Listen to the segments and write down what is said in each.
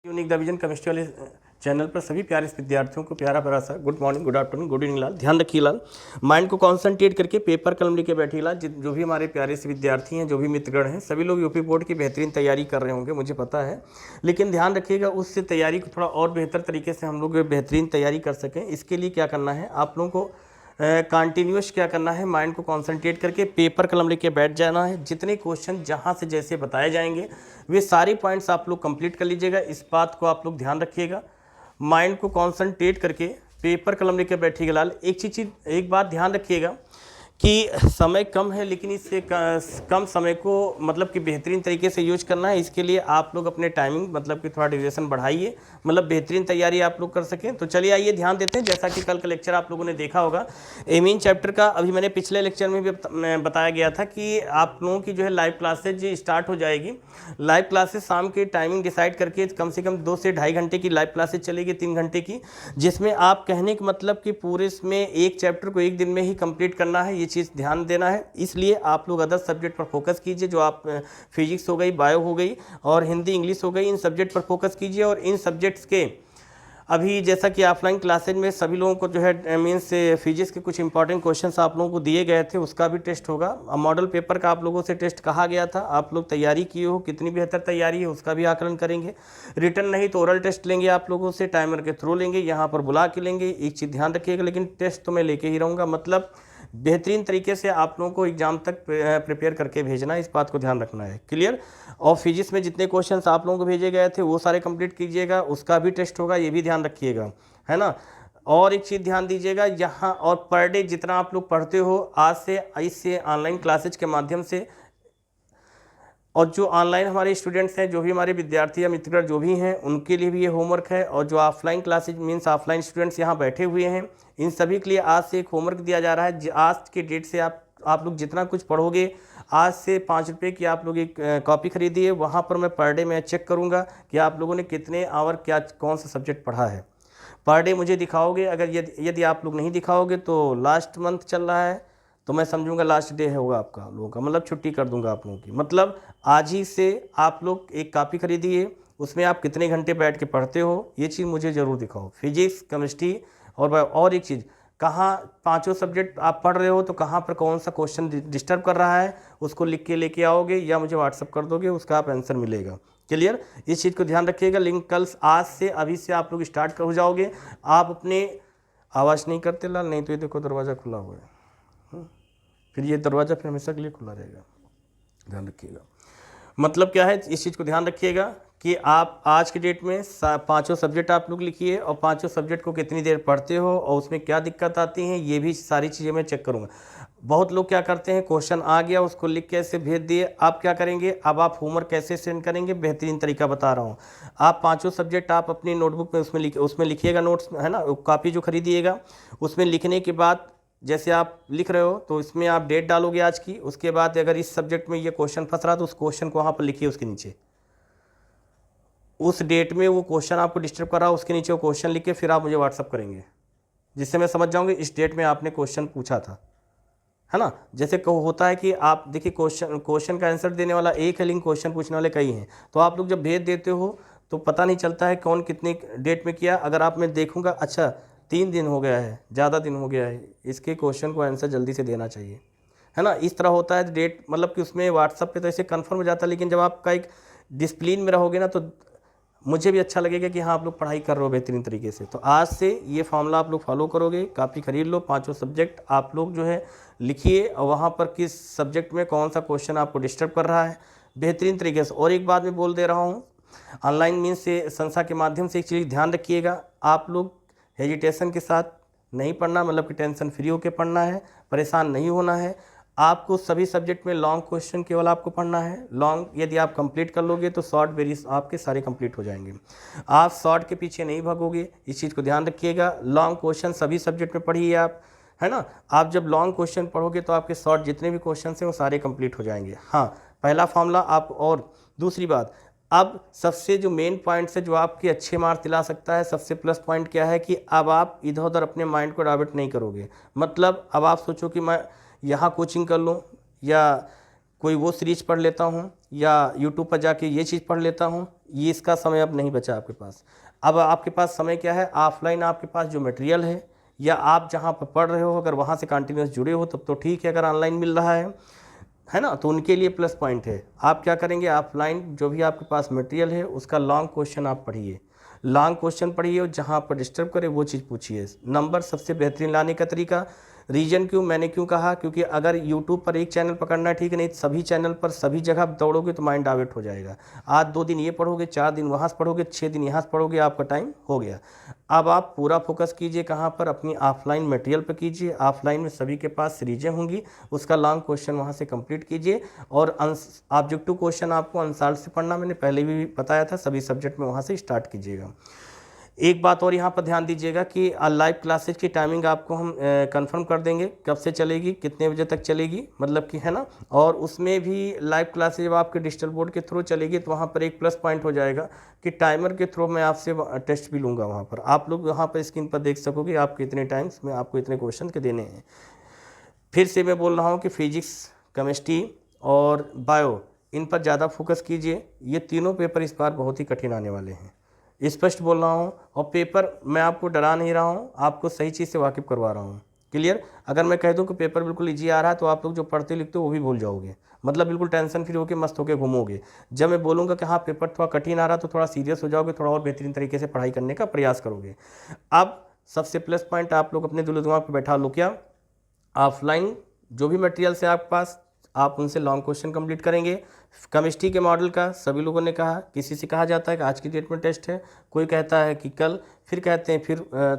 Unique division chemistry वाले channel पर सभी प्यारे विद्यार्थियों को प्यारा भरा सा good morning, good afternoon, good evening लाल। ध्यान रखिए लाल, माइंड को कॉन्सेंट्रेट करके पेपर कलम लेके बैठिए लाल। जो भी हमारे प्यारे से विद्यार्थी हैं, जो भी मित्रगण हैं, सभी लोग यूपी बोर्ड की बेहतरीन तैयारी कर रहे होंगे, मुझे पता है। लेकिन ध्यान रखिएगा, उससे तैयारी को थोड़ा और बेहतर तरीके से हम लोग बेहतरीन तैयारी कर सकें, इसके लिए क्या करना है, आप लोगों को कंटिन्यूस क्या करना है, माइंड को कंसंट्रेट करके पेपर कलम लेके बैठ जाना है। जितने क्वेश्चन जहाँ से जैसे बताए जाएंगे वे सारे पॉइंट्स आप लोग कंप्लीट कर लीजिएगा। इस बात को आप लोग ध्यान रखिएगा, माइंड को कंसंट्रेट करके पेपर कलम लेके बैठिएगा लाल। एक बात ध्यान रखिएगा कि समय कम है, लेकिन इससे कम समय को मतलब कि बेहतरीन तरीके से यूज करना है। इसके लिए आप लोग अपने टाइमिंग मतलब कि थोड़ा ड्यूरेशन बढ़ाइए, मतलब बेहतरीन तैयारी आप लोग कर सकें। तो चलिए आइए ध्यान देते हैं। जैसा कि कल का लेक्चर आप लोगों ने देखा होगा, एमीन चैप्टर का अभी मैंने पिछले लेक्चर में भी बताया गया था कि आप लोगों की जो है लाइव क्लासेज स्टार्ट हो जाएगी। लाइव क्लासेज शाम के टाइमिंग डिसाइड करके कम से कम 2 से ढाई घंटे की लाइव क्लासेज चलेगी, 3 घंटे की, जिसमें आप कहने का मतलब कि पूरे इसमें एक चैप्टर को एक दिन में ही कंप्लीट करना है, ये चीज़ ध्यान देना है। इसलिए आप लोग अदर सब्जेक्ट पर फोकस कीजिए, जो आप फिजिक्स हो गई, बायो हो गई और हिंदी इंग्लिश हो गई, इन सब्जेक्ट पर फोकस कीजिए। और इन सब्जेक्ट्स के अभी जैसा कि ऑफलाइन क्लासेज में सभी लोगों को जो है मीन्स फिजिक्स के कुछ इंपॉर्टेंट क्वेश्चंस आप लोगों को दिए गए थे, उसका भी टेस्ट होगा। मॉडल पेपर का आप लोगों से टेस्ट कहा गया था, आप लोग तैयारी किए हो, कितनी बेहतर तैयारी है उसका भी आकलन करेंगे। रिटर्न नहीं तो ओरल टेस्ट लेंगे आप लोगों से, टाइमर के थ्रू लेंगे, यहाँ पर बुला के लेंगे। एक चीज़ ध्यान रखिएगा, लेकिन टेस्ट तो मैं लेके ही रहूँगा, मतलब बेहतरीन तरीके से आप लोगों को एग्जाम तक प्रिपेयर करके भेजना है, इस बात को ध्यान रखना है। क्लियर? और फिजिक्स में जितने क्वेश्चंस आप लोगों को भेजे गए थे वो सारे कंप्लीट कीजिएगा, उसका भी टेस्ट होगा, ये भी ध्यान रखिएगा, है ना। और एक चीज़ ध्यान दीजिएगा यहाँ, और पर डे जितना आप लोग पढ़ते हो आज से इससे ऑनलाइन क्लासेज के माध्यम से, और जो ऑनलाइन हमारे स्टूडेंट्स हैं, जो भी हमारे विद्यार्थी या मित्रगण जो भी हैं, उनके लिए भी ये होमवर्क है। और जो offline classes means offline students यहाँ बैठे हुए हैं, इन सभी के लिए आज से एक होमवर्क दिया जा रहा है। आज के डेट से आप लोग जितना कुछ पढ़ोगे, आज से 5 रुपये की आप लोग एक कॉपी खरीदिए। वहाँ पर मैं पर डे मैं चेक करूँगा कि आप लोगों ने कितने आवर क्या कौन सा सब्जेक्ट पढ़ा है। पर डे मुझे दिखाओगे, अगर यदि आप लोग नहीं दिखाओगे तो लास्ट मंथ चल रहा है तो मैं समझूंगा लास्ट डे होगा आपका लोगों का, मतलब छुट्टी कर दूंगा आप लोगों की। मतलब आज ही से आप लोग एक कॉपी खरीदिए, उसमें आप कितने घंटे बैठ के पढ़ते हो ये चीज़ मुझे ज़रूर दिखाओ। फिजिक्स, केमिस्ट्री और एक चीज़, कहाँ पांचों सब्जेक्ट आप पढ़ रहे हो तो कहाँ पर कौन सा क्वेश्चन डिस्टर्ब कर रहा है, उसको लिख के लेके आओगे या मुझे व्हाट्सअप कर दोगे, उसका आप आंसर मिलेगा। क्लियर? इस चीज़ को ध्यान रखिएगा। लिंक कल आज से अभी से आप लोग स्टार्ट हो जाओगे। आप अपने आवाज़ नहीं करते लाल, नहीं तो ये देखो दरवाज़ा खुला हुआ है, फिर ये दरवाज़ा फिर हमेशा के लिए खुला रहेगा, ध्यान रखिएगा। मतलब क्या है, इस चीज़ को ध्यान रखिएगा कि आप आज के डेट में पांचों सब्जेक्ट आप लोग लिखिए, और पांचों सब्जेक्ट को कितनी देर पढ़ते हो और उसमें क्या दिक्कत आती हैं, ये भी सारी चीज़ें मैं चेक करूँगा। बहुत लोग क्या करते हैं, क्वेश्चन आ गया उसको लिख के ऐसे भेज दिए। आप क्या करेंगे, अब आप होमवर्क कैसे सेंड करेंगे, बेहतरीन तरीका बता रहा हूँ। आप पाँचों सब्जेक्ट आप अपनी नोटबुक में उसमें लिखिएगा, नोट्स है ना, कॉपी जो खरीदिएगा उसमें लिखने के बाद जैसे आप लिख रहे हो तो इसमें आप डेट डालोगे आज की। उसके बाद अगर इस सब्जेक्ट में ये क्वेश्चन फंस रहा तो उस क्वेश्चन को वहाँ पर लिखिए, उसके नीचे उस डेट में वो क्वेश्चन आपको डिस्टर्ब कर रहा है उसके नीचे वो क्वेश्चन लिख के फिर आप मुझे व्हाट्सअप करेंगे, जिससे मैं समझ जाऊँगी इस डेट में आपने क्वेश्चन पूछा था, है ना। जैसे होता है कि आप देखिए क्वेश्चन का आंसर देने वाला एक है, लेकिन क्वेश्चन पूछने वाले कई हैं। तो आप लोग जब भेज देते हो तो पता नहीं चलता है कौन कितनी डेट में किया। अगर आप मैं देखूँगा अच्छा 3 दिन हो गया है, ज़्यादा दिन हो गया है, इसके क्वेश्चन को आंसर जल्दी से देना चाहिए, है ना। इस तरह होता है डेट, मतलब कि उसमें व्हाट्सअप पे तो ऐसे कन्फर्म हो जाता है, लेकिन जब आपका एक डिसिप्लिन में रहोगे ना तो मुझे भी अच्छा लगेगा कि हाँ आप लोग पढ़ाई कर रहे हो बेहतरीन तरीके से। तो आज से ये फॉर्मूला आप लोग फॉलो करोगे, काफ़ी खरीद लो, पांचों सब्जेक्ट आप लोग जो है लिखिए, और वहाँ पर किस सब्जेक्ट में कौन सा क्वेश्चन आपको डिस्टर्ब कर रहा है बेहतरीन तरीके से। और एक बात मैं बोल दे रहा हूँ, ऑनलाइन मीन्स से संस्था के माध्यम से एक चीज़ ध्यान रखिएगा, आप लोग हेजिटेशन के साथ नहीं पढ़ना, मतलब कि टेंशन फ्री होकर पढ़ना है, परेशान नहीं होना है। आपको सभी सब्जेक्ट में लॉन्ग क्वेश्चन केवल आपको पढ़ना है। लॉन्ग यदि आप कंप्लीट कर लोगे तो शॉर्ट वेरियस आपके सारे कंप्लीट हो जाएंगे। आप शॉर्ट के पीछे नहीं भागोगे, इस चीज़ को ध्यान रखिएगा। लॉन्ग क्वेश्चन सभी सब्जेक्ट में पढ़िए आप, है ना। आप जब लॉन्ग क्वेश्चन पढ़ोगे तो आपके शॉर्ट जितने भी क्वेश्चन हैं वो सारे कंप्लीट हो जाएंगे। हाँ, पहला फॉर्मूला आप। और दूसरी बात, अब सबसे जो मेन पॉइंट है जो आपके अच्छे मार्क्स दिला सकता है, सबसे प्लस पॉइंट क्या है कि अब आप इधर उधर अपने माइंड को डाइवर्ट नहीं करोगे। मतलब अब आप सोचो कि मैं यहाँ कोचिंग कर लूँ या कोई वो सीरीज पढ़ लेता हूँ या यूट्यूब पर जाके ये चीज़ पढ़ लेता हूँ, ये इसका समय अब नहीं बचा आपके पास। अब आपके पास समय क्या है, ऑफलाइन आपके पास जो मटेरियल है या आप जहाँ पर पढ़ रहे हो अगर वहाँ से कंटिन्यूस जुड़े हो तब तो ठीक है, अगर ऑनलाइन मिल रहा है ना, तो उनके लिए प्लस पॉइंट है। आप क्या करेंगे, ऑफलाइन जो भी आपके पास मटेरियल है उसका लॉन्ग क्वेश्चन आप पढ़िए, लॉन्ग क्वेश्चन पढ़िए और जहाँ पर डिस्टर्ब करे वो चीज़ पूछिए। नंबर सबसे बेहतरीन लाने का तरीका, रीजन क्यों मैंने क्यों कहा, क्योंकि अगर यूट्यूब पर एक चैनल पकड़ना है ठीक है, नहीं सभी चैनल पर सभी जगह दौड़ोगे तो माइंड डाइवर्ट हो जाएगा। आज 2 दिन ये पढ़ोगे, 4 दिन वहाँ से पढ़ोगे, 6 दिन यहाँ से पढ़ोगे, आपका टाइम हो गया। अब आप पूरा फोकस कीजिए कहाँ पर, अपनी ऑफलाइन मटेरियल पर कीजिए। ऑफलाइन में सभी के पास सीरीजें होंगी, उसका लॉन्ग क्वेश्चन वहाँ से कंप्लीट कीजिए। और ऑब्जेक्टिव क्वेश्चन आपको अंसार से पढ़ना मैंने पहले भी बताया था, सभी सब्जेक्ट में वहाँ से स्टार्ट कीजिएगा। एक बात और यहाँ पर ध्यान दीजिएगा कि लाइव क्लासेस की टाइमिंग आपको हम कंफर्म कर देंगे, कब से चलेगी, कितने बजे तक चलेगी, मतलब कि है ना। और उसमें भी लाइव क्लासेस जब आपके डिजिटल बोर्ड के थ्रू चलेगी तो वहाँ पर एक प्लस पॉइंट हो जाएगा कि टाइमर के थ्रू मैं आपसे टेस्ट भी लूँगा। वहाँ पर आप लोग वहाँ पर स्क्रीन पर देख सकोगे आपके इतने टाइम्स में आपको इतने क्वेश्चन के देने हैं। फिर से मैं बोल रहा हूँ कि फिजिक्स, केमिस्ट्री और बायो, इन पर ज़्यादा फोकस कीजिए। ये तीनों पेपर इस बार बहुत ही कठिन आने वाले हैं, स्पष्ट बोल रहा हूँ। और पेपर मैं आपको डरा नहीं रहा हूँ, आपको सही चीज़ से वाकिफ़ करवा रहा हूँ। क्लियर? अगर मैं कह दूँ कि पेपर बिल्कुल इजी आ रहा है तो आप लोग जो पढ़ते लिखते हो वो भी भूल जाओगे, मतलब बिल्कुल टेंशन फ्री होकर मस्त होकर घूमोगे। जब मैं बोलूँगा कि हाँ पेपर थोड़ा कठिन आ रहा तो थोड़ा सीरियस हो जाओगे, थोड़ा और बेहतरीन तरीके से पढ़ाई करने का प्रयास करोगे। अब सबसे प्लस पॉइंट आप लोग अपने दिल दिमाग पर बैठा लो, क्या ऑफलाइन जो भी मटेरियल्स है आपके पास आप उनसे लॉन्ग क्वेश्चन कंप्लीट करेंगे। केमिस्ट्री के मॉडल का सभी लोगों ने कहा, किसी से कहा जाता है कि आज की डेट में टेस्ट है, कोई कहता है कि कल, फिर कहते हैं फिर,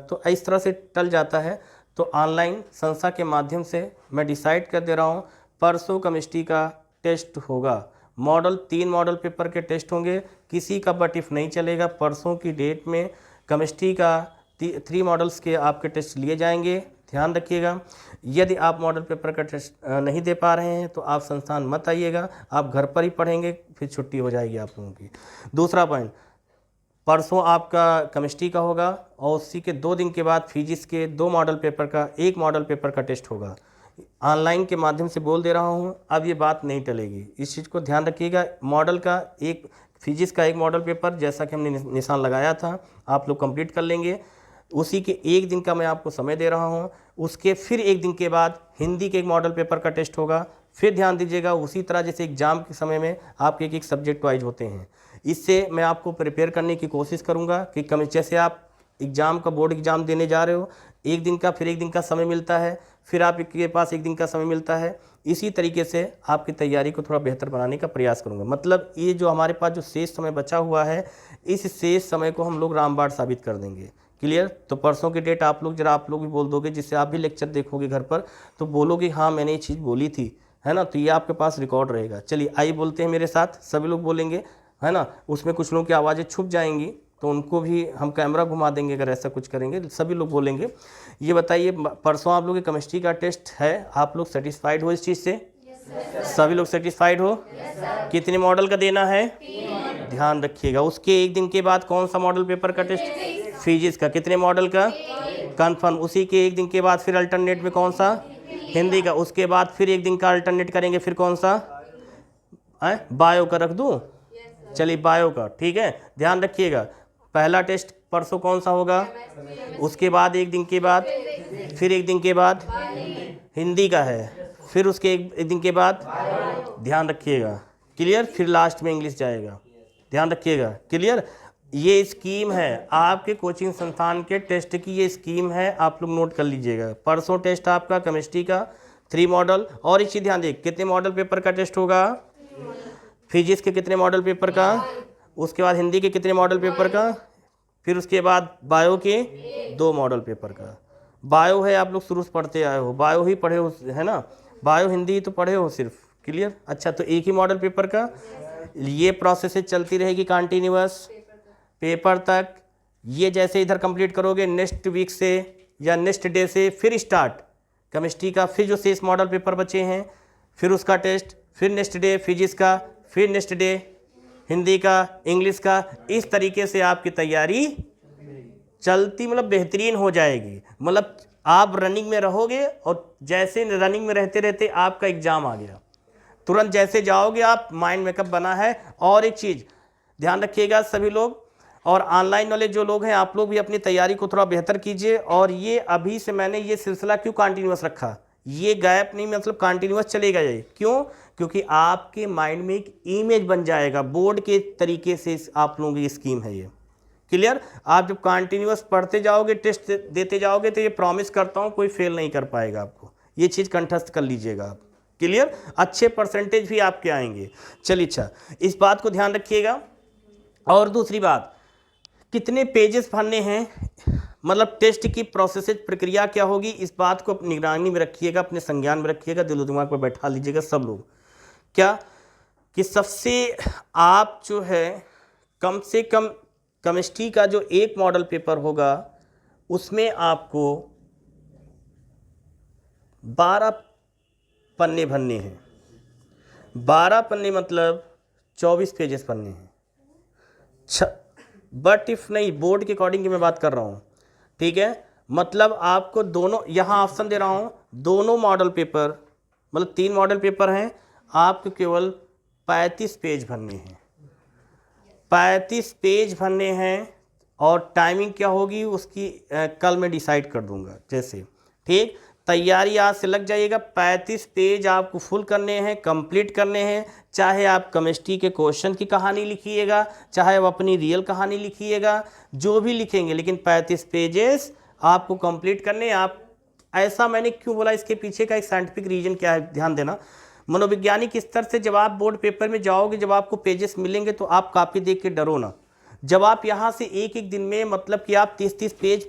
तो इस तरह से टल जाता है। तो ऑनलाइन संस्था के माध्यम से मैं डिसाइड कर दे रहा हूँ, परसों केमिस्ट्री का टेस्ट होगा। मॉडल 3 मॉडल पेपर के टेस्ट होंगे, किसी का बट इफ़ नहीं चलेगा। परसों की डेट में केमिस्ट्री का 3 मॉडल्स के आपके टेस्ट लिए जाएंगे, ध्यान रखिएगा। यदि आप मॉडल पेपर का टेस्ट नहीं दे पा रहे हैं तो आप संस्थान मत आइएगा, आप घर पर ही पढ़ेंगे, फिर छुट्टी हो जाएगी आप लोगों की। दूसरा पॉइंट, परसों आपका केमिस्ट्री का होगा और उसी के 2 दिन के बाद फिजिक्स के 2 मॉडल पेपर का, 1 मॉडल पेपर का टेस्ट होगा। ऑनलाइन के माध्यम से बोल दे रहा हूँ, अब ये बात नहीं टलेगी, इस चीज़ को ध्यान रखिएगा। मॉडल का एक, फिजिक्स का 1 मॉडल पेपर जैसा कि हमने निशान लगाया था आप लोग कंप्लीट कर लेंगे। उसी के 1 दिन का मैं आपको समय दे रहा हूँ। उसके फिर 1 दिन के बाद हिंदी के 1 मॉडल पेपर का टेस्ट होगा। फिर ध्यान दीजिएगा, उसी तरह जैसे एग्ज़ाम के समय में आपके एक सब्जेक्ट वाइज होते हैं, इससे मैं आपको प्रिपेयर करने की कोशिश करूँगा कि जैसे आप एग्ज़ाम का, बोर्ड एग्ज़ाम देने जा रहे हो, 1 दिन का फिर 1 दिन का समय मिलता है, फिर आपके पास 1 दिन का समय मिलता है, इसी तरीके से आपकी तैयारी को थोड़ा बेहतर बनाने का प्रयास करूँगा। मतलब ये जो हमारे पास जो शेष समय बचा हुआ है, इस शेष समय को हम लोग रामबाण साबित कर देंगे। क्लियर? तो परसों की डेट आप लोग जरा आप लोग भी बोल दोगे, जिससे आप भी लेक्चर देखोगे घर पर तो बोलोगे हाँ मैंने ये चीज़ बोली थी, है ना, तो ये आपके पास रिकॉर्ड रहेगा। चलिए आइए बोलते हैं मेरे साथ, सभी लोग बोलेंगे, है ना। उसमें कुछ लोगों की आवाज़ें छुप जाएंगी तो उनको भी हम कैमरा घुमा देंगे अगर ऐसा कुछ करेंगे, सभी लोग बोलेंगे। ये बताइए, परसों आप लोग के केमिस्ट्री का टेस्ट है, आप लोग सेटिस्फाइड हो इस चीज़ से? सभी लोग सेटिस्फाइड हो? कितने मॉडल का देना है? ध्यान रखिएगा। उसके 1 दिन के बाद कौन सा मॉडल पेपर का टेस्ट? फिजिक्स का। कितने मॉडल का? कन्फर्म। उसी के 1 दिन के बाद फिर अल्टरनेट में कौन सा? हिंदी का। उसके बाद फिर 1 दिन का अल्टरनेट करेंगे, फिर कौन सा? बायो का रख दूं? चलिए बायो का, ठीक है। ध्यान रखिएगा, पहला टेस्ट परसों कौन सा होगा? उसके बाद 1 दिन के बाद, फिर 1 दिन के बाद हिंदी का है, फिर उसके 1 दिन के बाद, ध्यान रखिएगा। क्लियर? फिर लास्ट में इंग्लिश जाएगा, ध्यान रखिएगा। क्लियर? ये स्कीम है आपके कोचिंग संस्थान के टेस्ट की, ये स्कीम है, आप लोग नोट कर लीजिएगा। परसों टेस्ट आपका केमिस्ट्री का 3 मॉडल, और एक चीज़ ध्यान दें, कितने मॉडल पेपर का टेस्ट होगा? फिजिक्स के कितने मॉडल पेपर का? उसके बाद हिंदी के कितने मॉडल पेपर का? फिर उसके बाद बायो के 2 मॉडल पेपर का। बायो है, आप लोग शुरू से पढ़ते आए हो, बायो ही पढ़े हो, है ना, बायो हिंदी तो पढ़े हो सिर्फ। क्लियर? अच्छा, तो एक ही मॉडल पेपर का ये प्रोसेस चलती रहेगी कंटिन्यूअस पेपर तक। ये जैसे इधर कंप्लीट करोगे, नेक्स्ट वीक से या नेक्स्ट डे से फिर स्टार्ट केमिस्ट्री का, फिर जो शेष मॉडल पेपर बचे हैं फिर उसका टेस्ट, फिर नेक्स्ट डे फिजिक्स का, फिर नेक्स्ट डे हिंदी का, इंग्लिश का। इस तरीके से आपकी तैयारी चलती, मतलब बेहतरीन हो जाएगी। मतलब आप रनिंग में रहोगे और जैसे रनिंग में रहते रहते आपका एग्ज़ाम आ गया, तुरंत जैसे जाओगे आप, माइंड मेकअप बना है। और एक चीज़ ध्यान रखिएगा सभी लोग, और ऑनलाइन वाले जो लोग हैं आप लोग भी अपनी तैयारी को थोड़ा बेहतर कीजिए। और ये अभी से मैंने ये सिलसिला क्यों कंटिन्यूअस रखा, ये गैप नहीं, मतलब कंटिन्यूअस चलेगा ये। क्यों? क्योंकि आपके माइंड में एक इमेज बन जाएगा, बोर्ड के तरीके से आप लोगों की स्कीम है ये। क्लियर? आप जब कंटिन्यूअस पढ़ते जाओगे, टेस्ट देते जाओगे, तो ये प्रॉमिस करता हूँ कोई फेल नहीं कर पाएगा आपको। ये चीज़ कंठस्थ कर लीजिएगा आप। क्लियर? अच्छे परसेंटेज भी आपके आएंगे। चलिए, अच्छा, इस बात को ध्यान रखिएगा। और दूसरी बात, कितने पेजेस भरने हैं, मतलब टेस्ट की प्रोसेस प्रक्रिया क्या होगी, इस बात को अपनी निगरानी में रखिएगा, अपने संज्ञान में रखिएगा, दिलो दिमाग पर बैठा लीजिएगा सब लोग। क्या कि सबसे आप जो है कम से कम केमिस्ट्री का जो एक मॉडल पेपर होगा उसमें आपको 12 पन्ने भरने हैं। 12 पन्ने मतलब 24 पेजेस भरने हैं। बट इफ नहीं, बोर्ड के अकॉर्डिंग की मैं बात कर रहा हूँ, ठीक है। मतलब आपको दोनों, यहाँ ऑप्शन दे रहा हूँ, दोनों मॉडल पेपर, मतलब 3 मॉडल पेपर हैं, आपको केवल 35 पेज भरने हैं। 35 पेज भरने हैं। और टाइमिंग क्या होगी उसकी कल मैं डिसाइड कर दूंगा जैसे, ठीक। तैयारी आज से लग जाइएगा। 35 पेज आपको फुल करने हैं, कंप्लीट करने हैं। चाहे आप केमिस्ट्री के क्वेश्चन की कहानी लिखिएगा, चाहे आप अपनी रियल कहानी लिखिएगा, जो भी लिखेंगे, लेकिन 35 पेजेस आपको कंप्लीट करने। आप ऐसा मैंने क्यों बोला, इसके पीछे का एक साइंटिफिक रीजन क्या है, ध्यान देना। मनोवैज्ञानिक स्तर से जब आप बोर्ड पेपर में जाओगे, जब आपको पेजेस मिलेंगे तो आप कॉपी देख के डरो ना। जब आप यहाँ से एक एक दिन में, मतलब कि आप 30-30 पेज,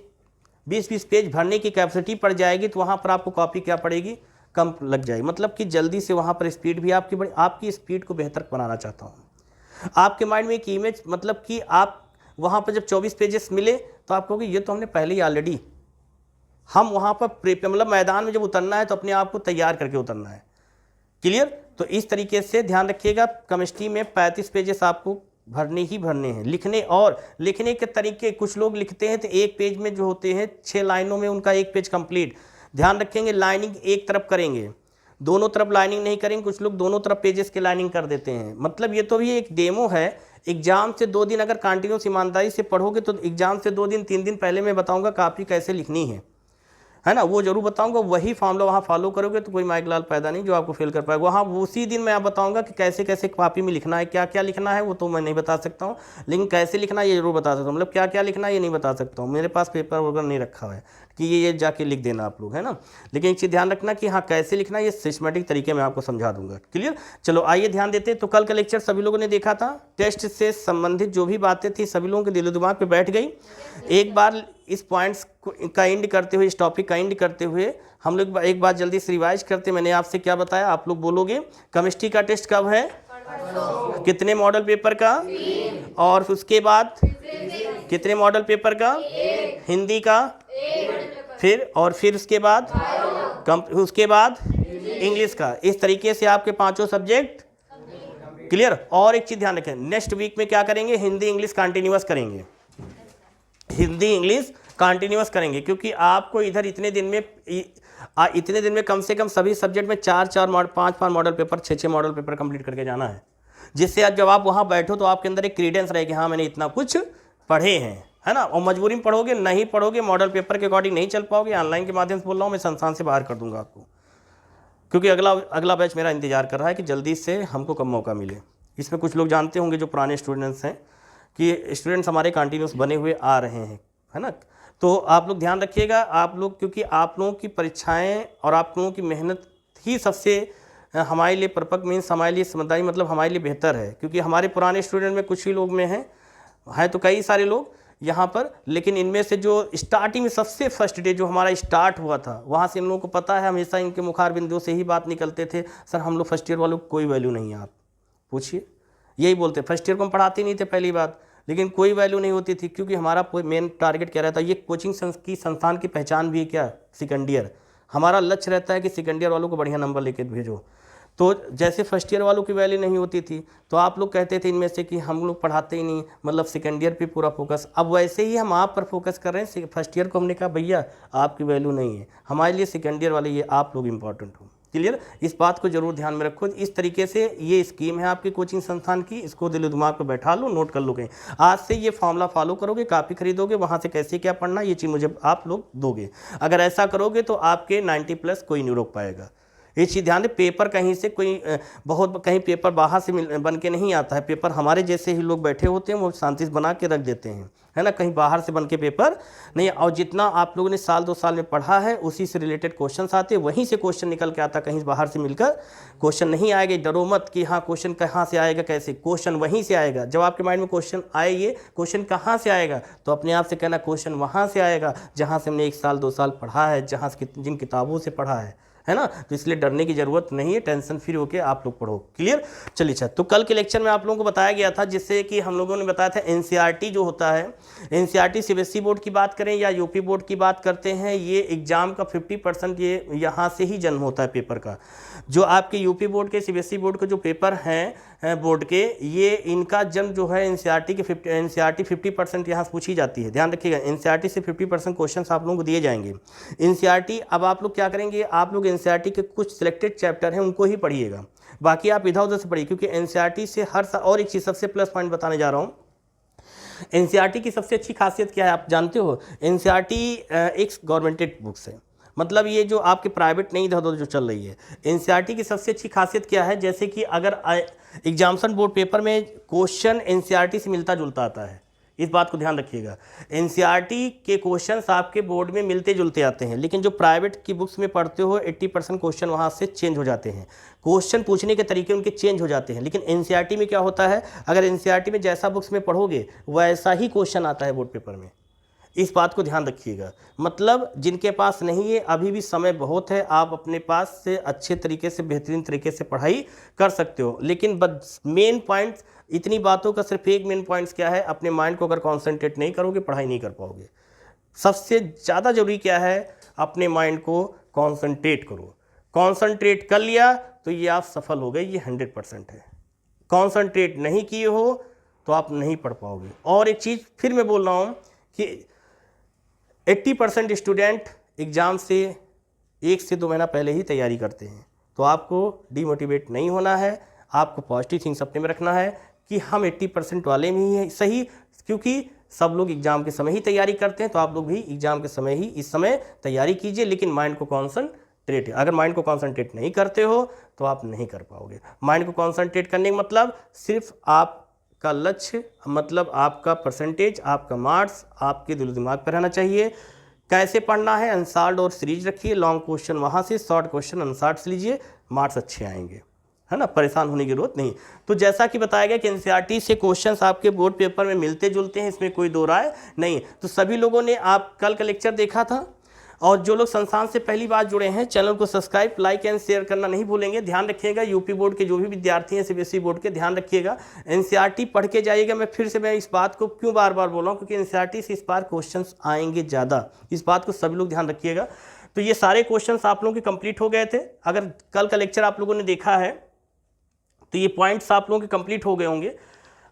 20-20 पेज भरने की कैपेसिटी पड़ जाएगी, तो वहाँ पर आपको कॉपी क्या पड़ेगी, कम लग जाएगी। मतलब कि जल्दी से वहाँ पर स्पीड भी आपकी बढ़े। आपकी स्पीड को बेहतर बनाना चाहता हूँ। आपके माइंड में एक इमेज, मतलब कि आप वहाँ पर जब 24 पेजेस मिले तो आप कहोगे ये तो हमने पहले ही ऑलरेडी, हम वहाँ पर मतलब मैदान में जब उतरना है तो अपने आप को तैयार करके उतरना है। क्लियर? तो इस तरीके से ध्यान रखिएगा, केमिस्ट्री में 35 पेजेस आपको भरने ही भरने हैं। लिखने, और लिखने के तरीके, कुछ लोग लिखते हैं तो एक पेज में जो होते हैं 6 लाइनों में उनका एक पेज कंप्लीट। ध्यान रखेंगे, लाइनिंग एक तरफ करेंगे, दोनों तरफ लाइनिंग नहीं करेंगे। कुछ लोग दोनों तरफ पेजेस की लाइनिंग कर देते हैं। मतलब ये तो भी एक डेमो है। एग्जाम से 2 दिन अगर कंटिन्यूस ईमानदारी से पढ़ोगे तो एग्जाम से 2 दिन 3 दिन पहले मैं बताऊंगा कॉपी कैसे लिखनी है ना, वो जरूर बताऊंगा। वही फॉर्मूला वहाँ फॉलो करोगे तो कोई माइक लाल पैदा नहीं जो आपको फेल कर पाएगा। वहाँ उसी दिन मैं आप बताऊंगा कि कैसे कैसे कॉपी में लिखना है, क्या क्या लिखना है वो तो मैं नहीं बता सकता हूँ, लेकिन कैसे लिखना है ये जरूर बता सकता हूँ। मतलब क्या क्या लिखना है ये नहीं बता सकता हूँ, मेरे पास पेपर वगैरह नहीं रखा है कि ये जाके लिख देना आप लोग, है ना। लेकिन एक चीज़ ध्यान रखना कि हाँ कैसे लिखना है ये सिस्टमेटिक तरीके में आपको समझा दूंगा। क्लियर? चलो आइए ध्यान देते हैं। तो कल का लेक्चर सभी लोगों ने देखा था, टेस्ट से संबंधित जो भी बातें थी सभी लोगों के दिलो दिमाग पे बैठ गई। एक बार इस पॉइंट्स का एंड करते हुए, इस टॉपिक का एंड करते हुए हम लोग एक बार जल्दी से रिवाइज करते। मैंने आपसे क्या बताया, आप लोग बोलोगे केमिस्ट्री का टेस्ट कब है, कितने मॉडल पेपर का, और उसके बाद कितने मॉडल पेपर का, हिंदी का, फिर उसके बाद इंग्लिश का। इस तरीके से आपके 5 सब्जेक्ट क्लियर। और एक चीज ध्यान रखें, नेक्स्ट वीक में क्या करेंगे, हिंदी इंग्लिश कंटिन्यूअस करेंगे, हिंदी इंग्लिश कंटिन्यूअस करेंगे। क्योंकि आपको इधर इतने दिन में कम से कम सभी सब्जेक्ट में 5-5 model paper, 6 model paper complete करके जाना है, जिससे आज जब आप वहाँ बैठो तो आपके अंदर एक क्रीडेंस रहे कि हाँ मैंने इतना कुछ पढ़े हैं, है ना। और मजबूरी में पढ़ोगे, नहीं पढ़ोगे, मॉडल पेपर के अकॉर्डिंग नहीं चल पाओगे। ऑनलाइन के माध्यम से बोल रहा हूँ, मैं संस्थान से बाहर कर दूंगा आपको, क्योंकि अगला बैच मेरा इंतजार कर रहा है कि जल्दी से हमको कब मौका मिले। इसमें कुछ लोग जानते होंगे जो पुराने स्टूडेंट्स हैं कि स्टूडेंट्स हमारे कंटिन्यूस बने हुए आ रहे हैं, है ना। तो आप लोग ध्यान रखिएगा, आप लोग, क्योंकि आप लोगों की परीक्षाएं और आप लोगों की मेहनत ही सबसे हमारे लिए परपक मीन्स हमारे लिए समझदारी, मतलब हमारे लिए बेहतर है। क्योंकि हमारे पुराने स्टूडेंट में कुछ ही लोग में हैं तो कई सारे लोग यहाँ पर, लेकिन इनमें से जो स्टार्टिंग में सबसे फर्स्ट डे जो हमारा स्टार्ट हुआ था, वहाँ से इन लोगों को पता है, हमेशा इनके मुखार बिंदुओं से ही बात निकलते थे, सर हम लोग फर्स्ट ईयर वालों को कोई वैल्यू नहीं है। आप पूछिए, यही बोलते, फर्स्ट ईयर को हम पढ़ाते नहीं थे पहली बात, लेकिन कोई वैल्यू नहीं होती थी। क्योंकि हमारा मेन टारगेट क्या रहता है, ये कोचिंग की संस्थान की पहचान भी है क्या, सेकंड ईयर। हमारा लक्ष्य रहता है कि सेकंड ईयर वालों को बढ़िया नंबर लेके भेजो। तो जैसे फर्स्ट ईयर वालों की वैल्यू नहीं होती थी, तो आप लोग कहते थे इनमें से कि हम लोग पढ़ाते ही नहीं, मतलब सेकंड ईयर पे पूरा फोकस। अब वैसे ही हम आप पर फोकस कर रहे हैं। फर्स्ट ईयर को हमने कहा भैया आपकी वैल्यू नहीं है, हमारे लिए सेकंड ईयर वाले ये आप लोग इंपॉर्टेंट हो। क्लियर, इस बात को जरूर ध्यान में रखो। इस तरीके से ये स्कीम है आपकी कोचिंग संस्थान की, इसको दिल दिमाग पे बैठा लो, नोट कर लो कहीं। आज से ये फॉर्मूला फॉलो करोगे, कापी खरीदोगे, वहाँ से कैसे क्या पढ़ना ये चीज़ मुझे आप लोग दोगे। अगर ऐसा करोगे तो आपके 90+ कोई नहीं रोक पाएगा। ये चीज़ ध्यान दे, पेपर कहीं से कोई बहुत कहीं पेपर बाहर से बन के नहीं आता है। पेपर हमारे जैसे ही लोग बैठे होते हैं वो शांति से बना के रख देते हैं, है ना, कहीं बाहर से बन के पेपर नहीं। और जितना आप लोगों ने साल 2 साल में पढ़ा है उसी से रिलेटेड क्वेश्चंस आते हैं, वहीं से क्वेश्चन निकल के आता, कहीं बाहर से मिलकर क्वेश्चन नहीं आएगा। डरो मत कि हाँ क्वेश्चन कहाँ से आएगा, कैसे, क्वेश्चन वहीं से आएगा। जब आपके माइंड में क्वेश्चन आए, ये क्वेश्चन कहाँ से आएगा, तो अपने आप से कहना क्वेश्चन वहाँ से आएगा जहाँ से हमने 1 साल 2 साल पढ़ा है, जहाँ से जिन किताबों से पढ़ा है ना। तो इसलिए डरने की जरूरत नहीं है, टेंशन फ्री होकर आप लोग पढ़ो। क्लियर, चलिए अच्छा। तो कल के लेक्चर में आप लोगों को बताया गया था, जिससे कि हम लोगों ने बताया था एनसीईआरटी जो होता है, एनसीईआरटी सीबीएसई बोर्ड की बात करें या यूपी बोर्ड की बात करते हैं, ये एग्जाम का 50% ये यहाँ से ही जन्म होता है पेपर का। जो आपके यूपी बोर्ड के सीबीएसई बोर्ड के जो पेपर हैं बोर्ड के, ये इनका जन्म जो है एनसीईआरटी के 50% यहाँ से पूछी जाती है। ध्यान रखिएगा, एनसीईआरटी से 50% क्वेश्चन आप लोगों को दिए जाएंगे। एनसीईआरटी अब आप लोग क्या करेंगे, आप लोग एनसीईआरटी के कुछ सिलेक्टेड चैप्टर हैं उनको ही पढ़िएगा, बाकी आप इधर उधर से पढ़िए। क्योंकि एनसीईआरटी से हर साल, और एक चीज़ सबसे प्लस पॉइंट बताने जा रहा हूँ, एनसीईआरटी की सबसे अच्छी खासियत क्या है आप जानते हो? एनसीईआरटी एक गवर्नमेंटेड बुक्स है, मतलब ये जो आपके प्राइवेट नहीं इधर उधर जो चल रही है। एनसीईआरटी की सबसे अच्छी खासियत क्या है, जैसे कि अगर एग्जामिनेशन बोर्ड पेपर में क्वेश्चन एनसीईआरटी से मिलता जुलता आता है, इस बात को ध्यान रखिएगा। एनसीईआरटी के क्वेश्चंस आपके बोर्ड में मिलते जुलते आते हैं, लेकिन जो प्राइवेट की बुक्स में पढ़ते हो 80% क्वेश्चन वहाँ से चेंज हो जाते हैं, क्वेश्चन पूछने के तरीके उनके चेंज हो जाते हैं। लेकिन एनसीईआरटी में क्या होता है, अगर एनसीईआरटी में जैसा बुक्स में पढ़ोगे वैसा ही क्वेश्चन आता है बोर्ड पेपर में, इस बात को ध्यान रखिएगा। मतलब जिनके पास नहीं है, अभी भी समय बहुत है, आप अपने पास से अच्छे तरीके से बेहतरीन तरीके से पढ़ाई कर सकते हो। लेकिन बस मेन पॉइंट्स, इतनी बातों का सिर्फ एक मेन पॉइंट्स क्या है, अपने माइंड को अगर कॉन्सेंट्रेट नहीं करोगे पढ़ाई नहीं कर पाओगे। सबसे ज़्यादा जरूरी क्या है, अपने माइंड को कॉन्सेंट्रेट करो। कॉन्सेंट्रेट कर लिया तो ये आप सफल हो गए, ये 100% है। कॉन्सेंट्रेट नहीं किए हो तो आप नहीं पढ़ पाओगे। और एक चीज़ फिर मैं बोल रहा हूँ कि 80% स्टूडेंट एग्ज़ाम से 1 से 2 महीना पहले ही तैयारी करते हैं। तो आपको डीमोटिवेट नहीं होना है, आपको पॉजिटिव थिंग्स अपने में रखना है कि हम 80% वाले में ही है सही, क्योंकि सब लोग एग्ज़ाम के समय ही तैयारी करते हैं। तो आप लोग भी एग्ज़ाम के समय ही इस समय तैयारी कीजिए, लेकिन माइंड को कॉन्सनट्रेट, अगर माइंड को कॉन्सनट्रेट नहीं करते हो तो आप नहीं कर पाओगे। माइंड को कॉन्सनट्रेट करने का मतलब सिर्फ आपका लक्ष्य, मतलब आपका परसेंटेज, आपका मार्क्स आपके दिल दिमाग पर रहना चाहिए। कैसे पढ़ना है, अनसॉल्व्ड और सीरीज रखिए, लॉन्ग क्वेश्चन वहाँ से, शॉर्ट क्वेश्चन अनसॉल्व्ड से लीजिए, मार्क्स अच्छे आएंगे, है ना, परेशान होने की जरूरत नहीं। तो जैसा कि बताया गया कि एनसीईआरटी से क्वेश्चंस आपके बोर्ड पेपर में मिलते जुलते हैं, इसमें कोई दो राय नहीं। तो सभी लोगों ने आप कल का लेक्चर देखा था, और जो लोग संस्थान से पहली बार जुड़े हैं चैनल को सब्सक्राइब, लाइक एंड शेयर करना नहीं भूलेंगे। ध्यान रखिएगा, यूपी बोर्ड के जो भी विद्यार्थी हैं, सीबीएसई बोर्ड के, ध्यान रखिएगा, एनसीईआरटी पढ़ के जाइएगा। मैं फिर से इस बात को क्यों बार बार बोल रहा हूँ, क्योंकि एनसीईआरटी से इस बार क्वेश्चंस आएंगे ज़्यादा, इस बात को सभी लोग ध्यान रखिएगा। तो ये सारे क्वेश्चंस आप लोगों के कंप्लीट हो गए थे। अगर कल का लेक्चर आप लोगों ने देखा है तो ये पॉइंट्स आप लोगों के कंप्लीट हो गए होंगे,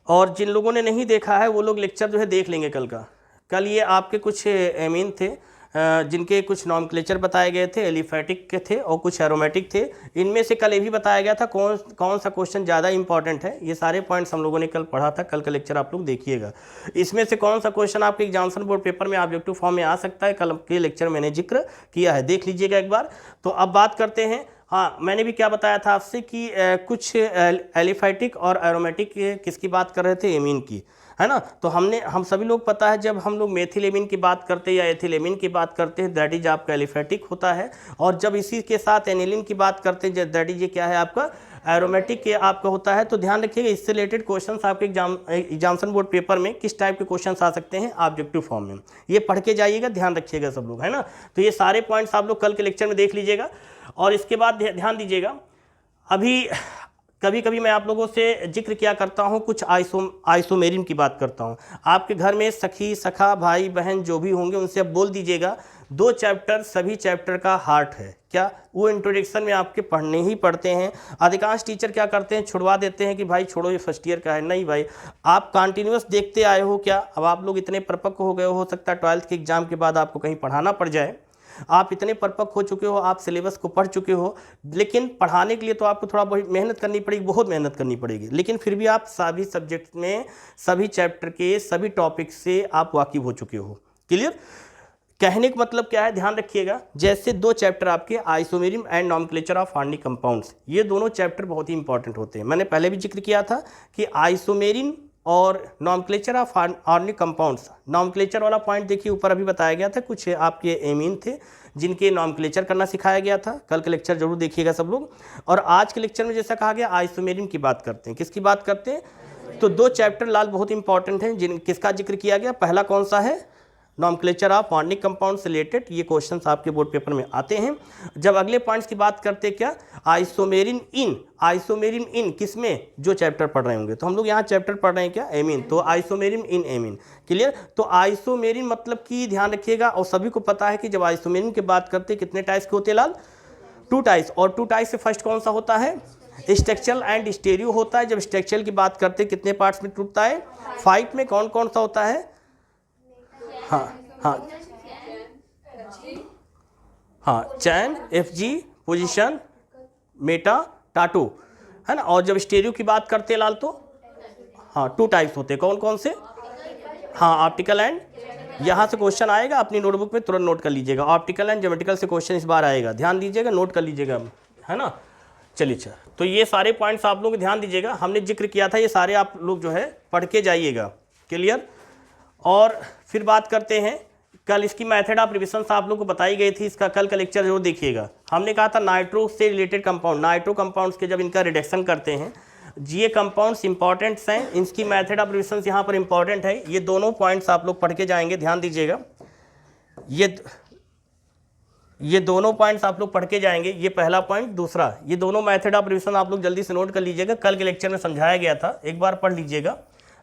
और जिन लोगों ने नहीं देखा है वो लोग लेक्चर जो है देख लेंगे कल का। कल ये आपके कुछ एमीन थे जिनके कुछ नॉमेनक्लेचर बताए गए थे, एलिफेटिक के थे और कुछ एरोमेटिक थे। इनमें से कल ये भी बताया गया था कौन सा क्वेश्चन ज़्यादा इंपॉर्टेंट है। ये सारे पॉइंट्स हम लोगों ने कल पढ़ा था, कल का लेक्चर आप लोग देखिएगा। इसमें से कौन सा क्वेश्चन आपके एग्जामिनेशन बोर्ड पेपर में ऑब्जेक्टिव फॉर्म में आ सकता है, कल के लेक्चर मैंने जिक्र किया है, देख लीजिएगा एक बार। तो अब बात करते हैं, हाँ मैंने भी क्या बताया था आपसे कि कुछ एलिफेटिक और एरोमेटिक किसकी बात कर रहे थे, एमीन की, है ना। तो हम सभी लोग पता है, जब हम लोग मेथिलेमिन की बात करते हैं या एथिलेमिन की बात करते हैं, दैट इज आपका एलिफेटिक होता है। और जब इसी के साथ एनिलिन की बात करते हैं, दैट इज ये क्या है आपका एरोमेटिक के आपका होता है। तो ध्यान रखिएगा, इससे रिलेटेड क्वेश्चंस आपके एग्जामिनेशन बोर्ड पेपर में किस टाइप के क्वेश्चंस आ सकते हैं ऑब्जेक्टिव फॉर्म में, ये पढ़ के जाइएगा, ध्यान रखिएगा सब लोग, है ना। तो ये सारे पॉइंट्स आप लोग कल के लेक्चर में देख लीजिएगा। और इसके बाद ध्यान दीजिएगा, अभी कभी कभी मैं आप लोगों से जिक्र क्या करता हूँ, कुछ आइसोमेरिन की बात करता हूँ। आपके घर में सखी सखा भाई बहन जो भी होंगे उनसे अब बोल दीजिएगा, 2 चैप्टर सभी चैप्टर का हार्ट है क्या, वो इंट्रोडक्शन में आपके पढ़ने ही पड़ते हैं। अधिकांश टीचर क्या करते हैं, छुड़वा देते हैं कि भाई छोड़ो ये फर्स्ट ईयर का है। नहीं भाई, आप कंटिन्यूस देखते आए हो क्या, अब आप लोग इतने परिपक्व हो गए, हो सकता है 12th के एग्जाम के बाद आपको कहीं पढ़ाना पड़ जाए, आप इतने परिपक्व हो चुके हो, आप सिलेबस को पढ़ चुके हो, लेकिन पढ़ाने के लिए तो आपको थोड़ा बहुत मेहनत करनी पड़ेगी, बहुत मेहनत करनी पड़ेगी, लेकिन फिर भी आप सभी सब्जेक्ट में सभी चैप्टर के सभी टॉपिक से आप वाकिफ हो चुके हो। क्लियर? कहने का मतलब क्या है, ध्यान रखिएगा। जैसे दो चैप्टर आपके isomerism and nomenclature of organic compounds, ये दोनों चैप्टर बहुत ही इंपॉर्टेंट होते हैं। मैंने पहले भी जिक्र किया था कि आइसोमेरिज्म और nomenclature of organic compounds, nomenclature वाला पॉइंट देखिए ऊपर अभी बताया गया था, कुछ आपके एमीन थे जिनके नॉमेनक्लेचर करना सिखाया गया था। कल के लेक्चर जरूर देखिएगा सब लोग। और आज के लेक्चर में जैसा कहा गया आइसोमेरिज्म की बात करते हैं। किसकी बात करते हैं? तो दो चैप्टर लाल बहुत इंपॉर्टेंट हैं किसका जिक्र किया गया। पहला कौन सा है? नॉमेनक्लेचर ऑफ ऑर्गेनिक कंपाउंड से रिलेटेड, ये क्वेश्चंस आपके बोर्ड पेपर में आते हैं। जब अगले पॉइंट्स की बात करते हैं क्या, आइसोमेरिज्म इन, आइसोमेरिज्म इन किसमें? जो चैप्टर पढ़ रहे होंगे। तो हम लोग यहाँ चैप्टर पढ़ रहे हैं क्या? एमीन, तो आइसोमेरिज्म इन एमीन। क्लियर? तो आइसोमेरिज्म मतलब कि ध्यान रखिएगा, और सभी को पता है कि जब आइसोमेरिज्म की बात करते हैं कितने टाइप्स के होते हैं लाल? 2 टाइप्स। और 2 टाइप्स से फर्स्ट कौन सा होता है? स्ट्रक्चरल एंड स्टेरियो होता है। जब स्ट्रक्चरल की बात करते हैं कितने पार्ट्स में टूटता है? 5 में। कौन कौन सा होता है? हाँ हाँ हाँ, चैन, FG, पोजीशन, मेटा, टाटो, है ना। और जब स्टेरियो की बात करते हैं लाल तो हाँ 2 टाइप्स होते हैं। कौन कौन से? हाँ, ऑप्टिकल एंड, यहाँ से क्वेश्चन आएगा, अपनी नोटबुक में तुरंत नोट कर लीजिएगा। ऑप्टिकल एंड ज्योमेट्रिकल से क्वेश्चन इस बार आएगा, ध्यान दीजिएगा, नोट कर लीजिएगा, है ना। चलिए अच्छा, तो ये सारे पॉइंट्स आप लोग ध्यान दीजिएगा, हमने जिक्र किया था, ये सारे आप लोग जो है पढ़ के जाइएगा। क्लियर? और फिर बात करते हैं, कल इसकी मेथड ऑफ रिविजन आप लोग को बताई गई थी, इसका कल का लेक्चर जरूर देखिएगा। हमने कहा था नाइट्रो से रिलेटेड कंपाउंड, नाइट्रो कंपाउंड्स के जब इनका रिडक्शन करते हैं, ये कंपाउंड्स इंपॉर्टेंट्स हैं, इसकी मेथड ऑफ रिविजन यहाँ पर इंपॉर्टेंट है। ये दोनों पॉइंट्स आप लोग पढ़ के जाएंगे, ध्यान दीजिएगा। ये दोनों पॉइंट्स आप लोग पढ़ के जाएंगे, ये पहला पॉइंट। दूसरा, ये दोनों मेथड ऑफ रिविजन आप लोग जल्दी से नोट कर लीजिएगा, कल के लेक्चर में समझाया गया था, एक बार पढ़ लीजिएगा,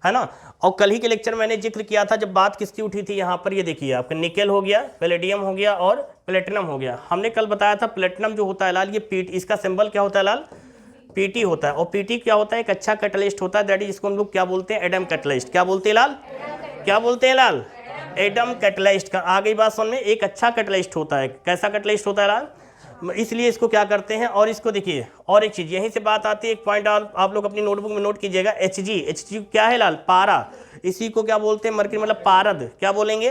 है ना। और कल ही के लेक्चर मैंने जिक्र किया था, जब बात किसकी उठी थी, यहाँ पर ये देखिए आपका निकेल हो गया, पैलेडियम हो गया और प्लेटिनम हो गया। हमने कल बताया था प्लेटिनम जो होता है लाल, ये पीट, इसका सिंबल क्या होता है लाल? पीटी होता है। और पीटी क्या होता है? एक अच्छा कैटलिस्ट होता है, दैट इज जिसको हम लोग क्या बोलते हैं? Adam catalyst. क्या बोलते हैं लाल? क्या बोलते हैं लाल? Adam catalyst. का आ गई बात समझ में? एक अच्छा कैटलिस्ट होता है। कैसा कैटलिस्ट होता है लाल? इसलिए इसको क्या करते हैं। और इसको देखिए, और एक चीज़ यहीं से बात आती है, एक पॉइंट आप लोग अपनी नोटबुक में नोट कीजिएगा। Hg क्या है लाल? पारा। इसी को क्या बोलते हैं? मरकरी, मतलब पारद। क्या बोलेंगे?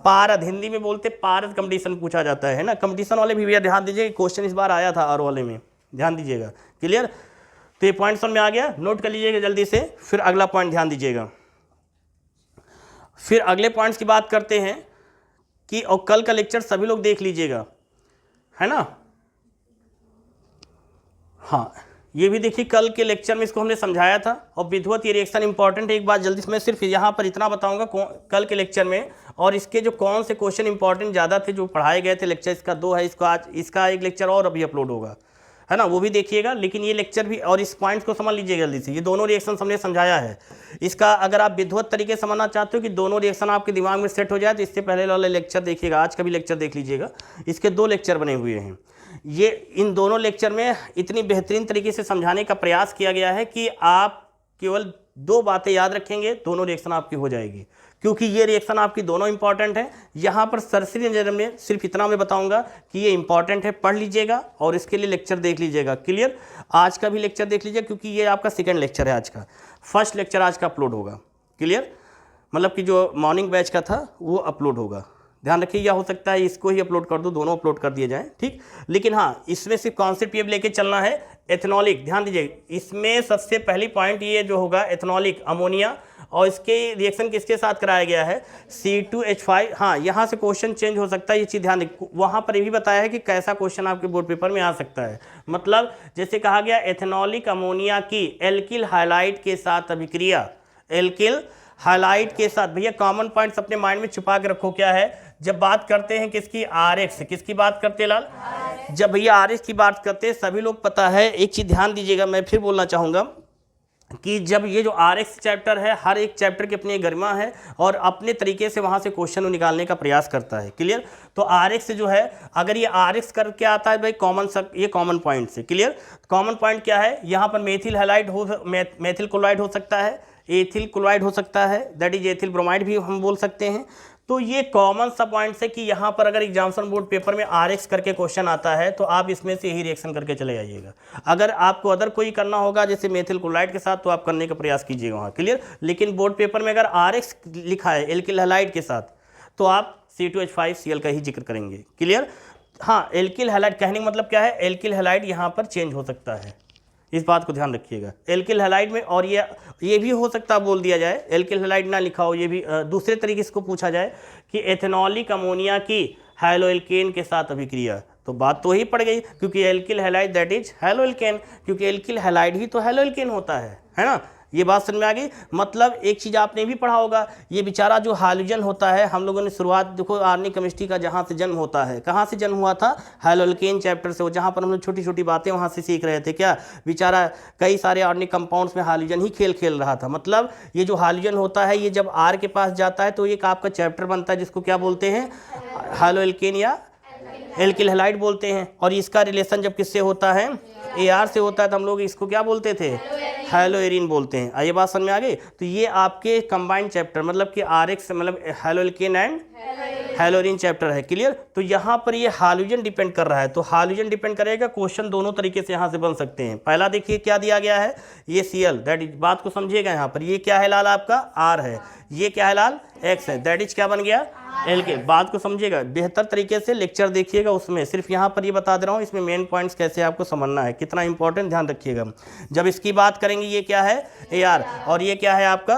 पारद। हिंदी में बोलते पारद। कंपटीशन पूछा जाता है ना, कंपटीशन वाले भी भैया ध्यान दीजिए, क्वेश्चन इस बार आया था आर वाले में, ध्यान दीजिएगा। क्लियर? तो ये पॉइंट समझ में आ गया, नोट कर लीजिएगा जल्दी से। फिर अगला पॉइंट ध्यान दीजिएगा। फिर अगले पॉइंट्स की बात करते हैं कि, और कल का लेक्चर सभी लोग देख लीजिएगा, है ना। हाँ, ये भी देखिए कल के लेक्चर में इसको हमने समझाया था। और विधिवत ये रिएक्शन इंपॉर्टेंट है। एक बात जल्दी से मैं सिर्फ यहाँ पर इतना बताऊंगा कल के लेक्चर में, और इसके जो कौन से क्वेश्चन इंपॉर्टेंट ज़्यादा थे जो पढ़ाए गए थे। लेक्चर इसका 2 है, इसको आज इसका एक लेक्चर और अभी अपलोड होगा, है ना, वो भी देखिएगा। लेकिन ये लेक्चर भी, और इस पॉइंट्स को समझ लीजिएगा जल्दी से। ये दोनों रिएक्शन हमने समझाया है। इसका अगर आप विधिवत तरीके से समझना चाहते हो कि दोनों रिएक्शन आपके दिमाग में सेट हो जाए, तो इससे पहले वाले लेक्चर देखिएगा, आज का भी लेक्चर देख लीजिएगा। इसके 2 लेक्चर बने हुए हैं। ये इन दोनों लेक्चर में इतनी बेहतरीन तरीके से समझाने का प्रयास किया गया है कि आप केवल 2 बातें याद रखेंगे, दोनों रिएक्शन आपकी हो जाएगी। क्योंकि ये रिएक्शन आपकी दोनों इंपॉर्टेंट है। यहाँ पर सरसरी नजर में सिर्फ इतना मैं बताऊंगा कि ये इंपॉर्टेंट है, पढ़ लीजिएगा और इसके लिए लेक्चर देख लीजिएगा। क्लियर? आज का भी लेक्चर देख लीजिएगा, क्योंकि ये आपका सेकंड लेक्चर है आज का, फर्स्ट लेक्चर आज का अपलोड होगा। क्लियर? मतलब कि जो मॉर्निंग बैच का था वो अपलोड होगा, ध्यान रखिए। या हो सकता है इसको ही अपलोड कर दूँ, दोनों अपलोड कर दिए जाएं, ठीक। लेकिन हाँ, इसमें सिर्फ कॉन्सेप्ट ये लेके चलना है, एथेनॉलिक। ध्यान दीजिए, इसमें सबसे पहली पॉइंट ये जो होगा एथेनॉलिक, अमोनिया, और इसके रिएक्शन किसके साथ कराया गया है? C2H5। हाँ, यहाँ से क्वेश्चन चेंज हो सकता है, ये चीज़ ध्यान रखिए। वहाँ पर ये भी बताया है कि कैसा क्वेश्चन आपके बोर्ड पेपर में आ सकता है। मतलब जैसे कहा गया एथेनॉलिक अमोनिया की एल्किल हाइलाइट के साथ अभिक्रिया, एल्किल हाइलाइट के साथ। भैया कॉमन पॉइंट्स अपने माइंड में छुपा के रखो, क्या है? जब बात करते हैं किसकी? RX। किसकी बात करते हैं लाल? जब भैया RX की बात करते हैं, सभी लोग पता है, एक चीज़ ध्यान दीजिएगा, मैं फिर बोलना चाहूँगा कि जब ये जो RX चैप्टर है, हर एक चैप्टर की अपनी गरिमा है और अपने तरीके से वहाँ से क्वेश्चन निकालने का प्रयास करता है। क्लियर? तो RX जो है, अगर ये RX करके आता है भाई कॉमन, ये कॉमन पॉइंट से। क्लियर? कॉमन पॉइंट क्या है? यहाँ पर मेथिल हैलाइड हो, मेथिल क्लोराइड हो सकता है, एथिल क्लोराइड हो सकता है, दैट इज एथिल ब्रोमाइड भी हम बोल सकते हैं। तो ये कॉमन सा पॉइंट्स है कि यहाँ पर अगर एग्जामिनेशन बोर्ड पेपर में RX करके क्वेश्चन आता है तो आप इसमें से यही रिएक्शन करके चले जाइएगा। अगर आपको अदर कोई करना होगा जैसे मेथिल क्लोराइड के साथ तो आप करने का प्रयास कीजिएगा वहाँ, क्लियर। लेकिन बोर्ड पेपर में अगर RX लिखा है एल्किल हैलाइड के साथ तो आप C2H5Cl का ही जिक्र करेंगे, क्लियर। हाँ, एल्किल हैलाइड कहने का मतलब क्या है, एल्किल हैलाइड यहाँ पर चेंज हो सकता है, इस बात को ध्यान रखिएगा। एल्किल हैलाइड में और ये भी हो सकता है बोल दिया जाए एल्किल हैलाइड ना लिखा हो, ये भी दूसरे तरीके से इसको पूछा जाए कि एथेनॉलिक अमोनिया की हैलोएल्केन के साथ अभिक्रिया, तो बात तो ही पड़ गई क्योंकि alkyl halide that is haloalkane, क्योंकि एल्किल हैलाइड ही तो हैलोएल्केन होता है ना। ये बात समझ में आ गई। मतलब एक चीज़ आपने भी पढ़ा होगा, ये बेचारा जो हाइड्रोजन होता है, हम लोगों ने शुरुआत देखो ऑर्गेनिक केमिस्ट्री का जहाँ से जन्म होता है, कहाँ से जन्म हुआ था, हैलोएल्केन चैप्टर से, वो जहाँ पर हम लोग छोटी छोटी बातें वहाँ से सीख रहे थे। क्या बेचारा कई सारे ऑर्गेनिक कंपाउंड्स में हाइड्रोजन ही खेल रहा था। मतलब ये जो हाइड्रोजन होता है ये जब R के पास जाता है तो एक आपका चैप्टर बनता है जिसको क्या बोलते हैं, हैलोएल्केन या एल्किल हैलाइड बोलते हैं। और इसका रिलेशन जब किससे होता है, AR से होता है, तो हम लोग इसको क्या बोलते थे, हैलोएरिन बोलते हैं। ये बात समझ में आ गई। तो ये आपके कंबाइंड चैप्टर मतलब कि RX मतलब हैलोएल्केन एंड हैलोएरिन चैप्टर है, क्लियर। तो यहाँ पर ये हाइड्रोजन डिपेंड कर रहा है, तो हाइड्रोजन डिपेंड करेगा। क्वेश्चन दोनों तरीके से यहाँ से बन सकते हैं। पहला देखिए क्या दिया गया है, ये Cl दैट इज, बात को समझिएगा, यहाँ पर ये क्या है लाल आपका R है, ये क्या है लाल X है, दैट इज क्या बन गया एल्किल। बात को समझिएगा, बेहतर तरीके से लेक्चर देखिएगा उसमें, सिर्फ यहाँ पर ये बता दे रहा हूँ इसमें मेन पॉइंट्स कैसे आपको समझना है, कितना इंपॉर्टेंट ध्यान रखिएगा। जब इसकी बात करेंगे ये क्या है AR और ये क्या है आपका,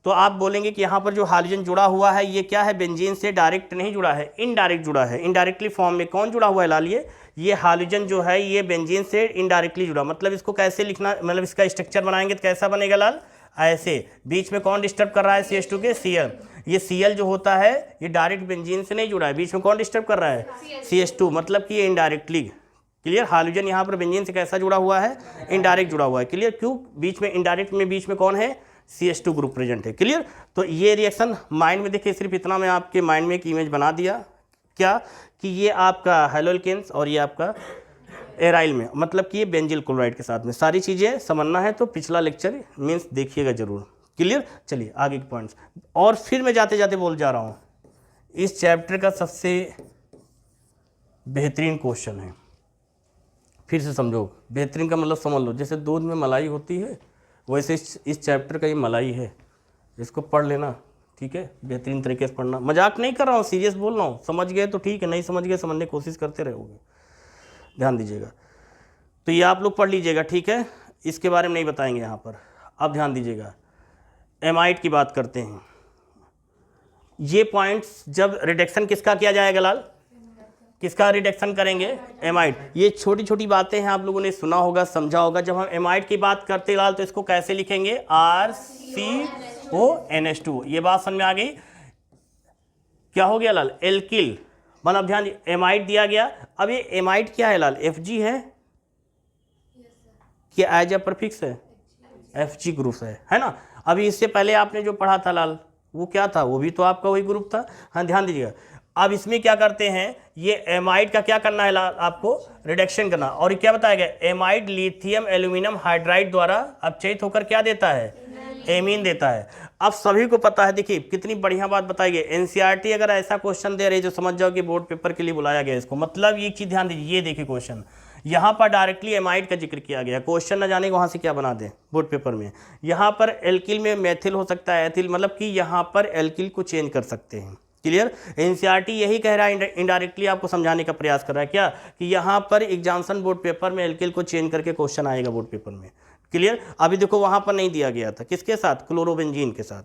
तो आप बोलेंगे कि यहाँ पर जो हाइड्रोजन जुड़ा हुआ है ये क्या है, बेंजीन से डायरेक्ट नहीं जुड़ा है, इनडायरेक्ट जुड़ा है। इनडायरेक्टली फॉर्म में कौन जुड़ा हुआ है लाल, ये हाइड्रोजन जो है ये बेंजीन से इनडायरेक्टली जुड़ा। मतलब इसको कैसे लिखना, मतलब इसका स्ट्रक्चर बनाएंगे तो कैसा बनेगा लाल, ऐसे। बीच में कौन डिस्टर्ब कर रहा है CH2 के, Cl। ये Cl जो होता है ये डायरेक्ट बेंजीन से नहीं जुड़ा है, बीच में कौन डिस्टर्ब कर रहा है, CH2, मतलब कि ये इनडायरेक्टली, क्लियर। हाइड्रोजन यहाँ पर बेंजीन से कैसा जुड़ा हुआ है, इनडायरेक्ट जुड़ा हुआ है, क्लियर। क्यों, बीच में इनडायरेक्ट में बीच में कौन है, CH2 ग्रुप प्रेजेंट है, क्लियर। तो ये रिएक्शन माइंड में देखिए, सिर्फ इतना मैं आपके माइंड में एक इमेज बना दिया, क्या कि ये आपका हैलोएल्केन्स और ये आपका एराइल में, मतलब कि ये बेंजिल क्लोराइड के साथ में। सारी चीज़ें समझना है तो पिछला लेक्चर मीन्स देखिएगा जरूर, क्लियर। चलिए आगे के पॉइंट्स, और फिर मैं जाते जाते बोल जा रहा हूँ, इस चैप्टर का सबसे बेहतरीन क्वेश्चन है, फिर से समझो, बेहतरीन का मतलब समझ लो, जैसे दूध में मलाई होती है वैसे इस चैप्टर का ये मलाई है, इसको पढ़ लेना, ठीक है। बेहतरीन तरीके से पढ़ना, मजाक नहीं कर रहा हूँ, सीरियस बोल रहा हूँ। समझ गए तो ठीक है, नहीं समझ गए समझने की कोशिश करते रहोगे, ध्यान दीजिएगा। तो ये आप लोग पढ़ लीजिएगा, ठीक है, इसके बारे में नहीं बताएंगे यहाँ पर। अब ध्यान दीजिएगा, एमाइड की बात करते हैं। ये पॉइंट्स जब रिडक्शन किसका किया जाएगा लाल, किसका रिडक्शन करेंगे, एमाइड। ये छोटी छोटी बातें हैं, आप लोगों ने सुना होगा, समझा होगा। जब हम एमाइड की बात करते लाल तो इसको कैसे लिखेंगे, RCONH2। ये बात समझ में आ गई। क्या हो गया लाल, एल्किल, मतलब ध्यान, एमाइड दिया गया। अब ये एमाइड क्या है लाल, FG है क्या, एज ए प्रीफिक्स है, FG ग्रुप है ना। अभी इससे पहले आपने जो पढ़ा था लाल वो क्या था, वो भी तो आपका वही ग्रुप था। हाँ ध्यान दीजिएगा। अब इसमें क्या करते हैं, ये एमाइड का क्या करना है लाल, आपको रिडक्शन करना। और क्या बताया गया, एमाइड लिथियम एल्यूमिनियम हाइड्राइड द्वारा अपचयित होकर क्या देता है, एमीन देता है। अब सभी को पता है, देखिए कितनी बढ़िया बात बताई गई। NCERT अगर ऐसा क्वेश्चन दे रही है जो समझ जाओ कि बोर्ड पेपर के लिए बुलाया गया इसको, मतलब ये चीज ध्यान दीजिए। ये देखिए क्वेश्चन यहाँ पर डायरेक्टली एमाइड का जिक्र किया गया, क्वेश्चन न जाने वहाँ से क्या बना दे बोर्ड पेपर में। यहाँ पर एल्किल में मेथिल हो सकता है, एथिल, मतलब कि यहाँ पर एल्किल को चेंज कर सकते हैं, क्लियर। NCERT यही कह रहा है, इनडायरेक्टली आपको समझाने का प्रयास कर रहा है क्या, कि यहाँ पर एग्जामिनेशन बोर्ड पेपर में एल्किल को चेंज करके क्वेश्चन आएगा बोर्ड पेपर में, क्लियर। अभी देखो वहाँ पर नहीं दिया गया था, किसके साथ, क्लोरोबेंजीन के साथ,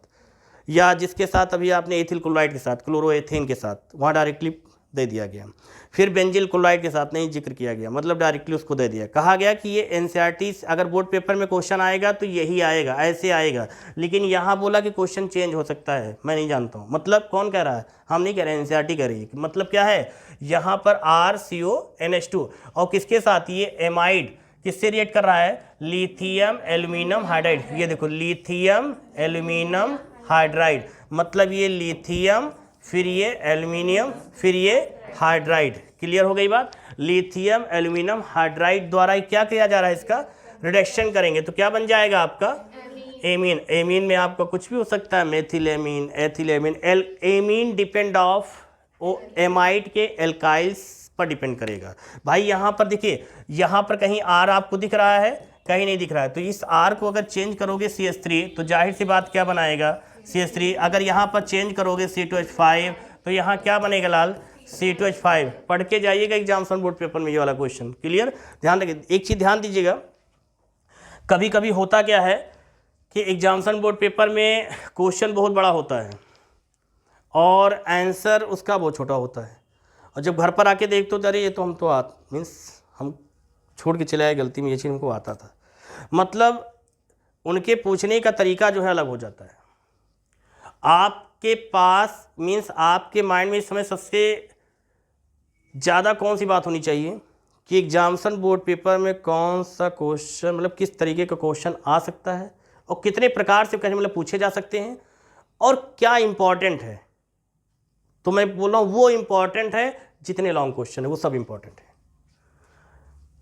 या जिसके साथ अभी आपने एथिल क्लोराइड के साथ, क्लोरोएथेन के साथ, वहाँ डायरेक्टली दे दिया गया। फिर बेंजिल क्लोराइड के साथ नहीं जिक्र किया गया, मतलब डायरेक्टली उसको दे दिया। कहा गया कि ये NCERT अगर बोर्ड पेपर में क्वेश्चन आएगा तो यही आएगा, ऐसे आएगा। लेकिन यहाँ बोला कि क्वेश्चन चेंज हो सकता है, मैं नहीं जानता हूँ। मतलब कौन कह रहा है, हम नहीं कह रहे, NCERT कह रही है। मतलब क्या है, यहाँ पर RCONH2 और किसके साथ, ये एमाइड किससे रिएक्ट कर रहा है, लिथियम एल्यूमिनियम हाइड्राइड। ये देखो लिथियम एल्यूमिनियम हाइड्राइड, मतलब ये लिथियम फिर ये एल्यूमिनियम फिर ये हाइड्राइड, क्लियर हो गई बात। लिथियम एल्यूमिनियम हाइड्राइड द्वारा क्या किया जा रहा है, इसका रिडक्शन करेंगे तो क्या बन जाएगा आपका एमीन, एमीन में आपका कुछ भी हो सकता है, मेथिलेमीन, एथिलेमीन। एमीन डिपेंड ऑफ एमाइड के एल्काइल्स पर डिपेंड करेगा। भाई यहाँ पर देखिए, यहाँ पर कहीं आर आपको दिख रहा है, कहीं नहीं दिख रहा है, तो इस आर को अगर चेंज करोगे CH3 तो जाहिर सी बात क्या बनाएगा, CH3। अगर यहाँ पर चेंज करोगे C2H5 तो यहाँ क्या बनेगा लाल, C2H5। पढ़ के जाइएगा एग्जामिनेशन बोर्ड पेपर में ये वाला क्वेश्चन, क्लियर। ध्यान रखिए, एक चीज़ ध्यान दीजिएगा, कभी कभी होता क्या है कि एग्जामिनेशन बोर्ड पेपर में क्वेश्चन बहुत बड़ा होता है और आंसर उसका बहुत छोटा होता है, और जब घर पर आके देखते हो तो अरे ये तो हम तो मीन्स हम छोड़ के चले आए, गलती में ये चीज़ हमको आता था। मतलब उनके पूछने का तरीका जो है अलग हो जाता है। आपके पास मीन्स आपके माइंड में इस समय सबसे ज़्यादा कौन सी बात होनी चाहिए कि एग्जामिनेशन बोर्ड पेपर में कौन सा क्वेश्चन, मतलब किस तरीके का क्वेश्चन आ सकता है और कितने प्रकार से कहने मतलब पूछे जा सकते हैं और क्या इंपॉर्टेंट है। तो मैं बोल रहा हूँ वो इंपॉर्टेंट है, जितने लॉन्ग क्वेश्चन है वो सब इंपॉर्टेंट है,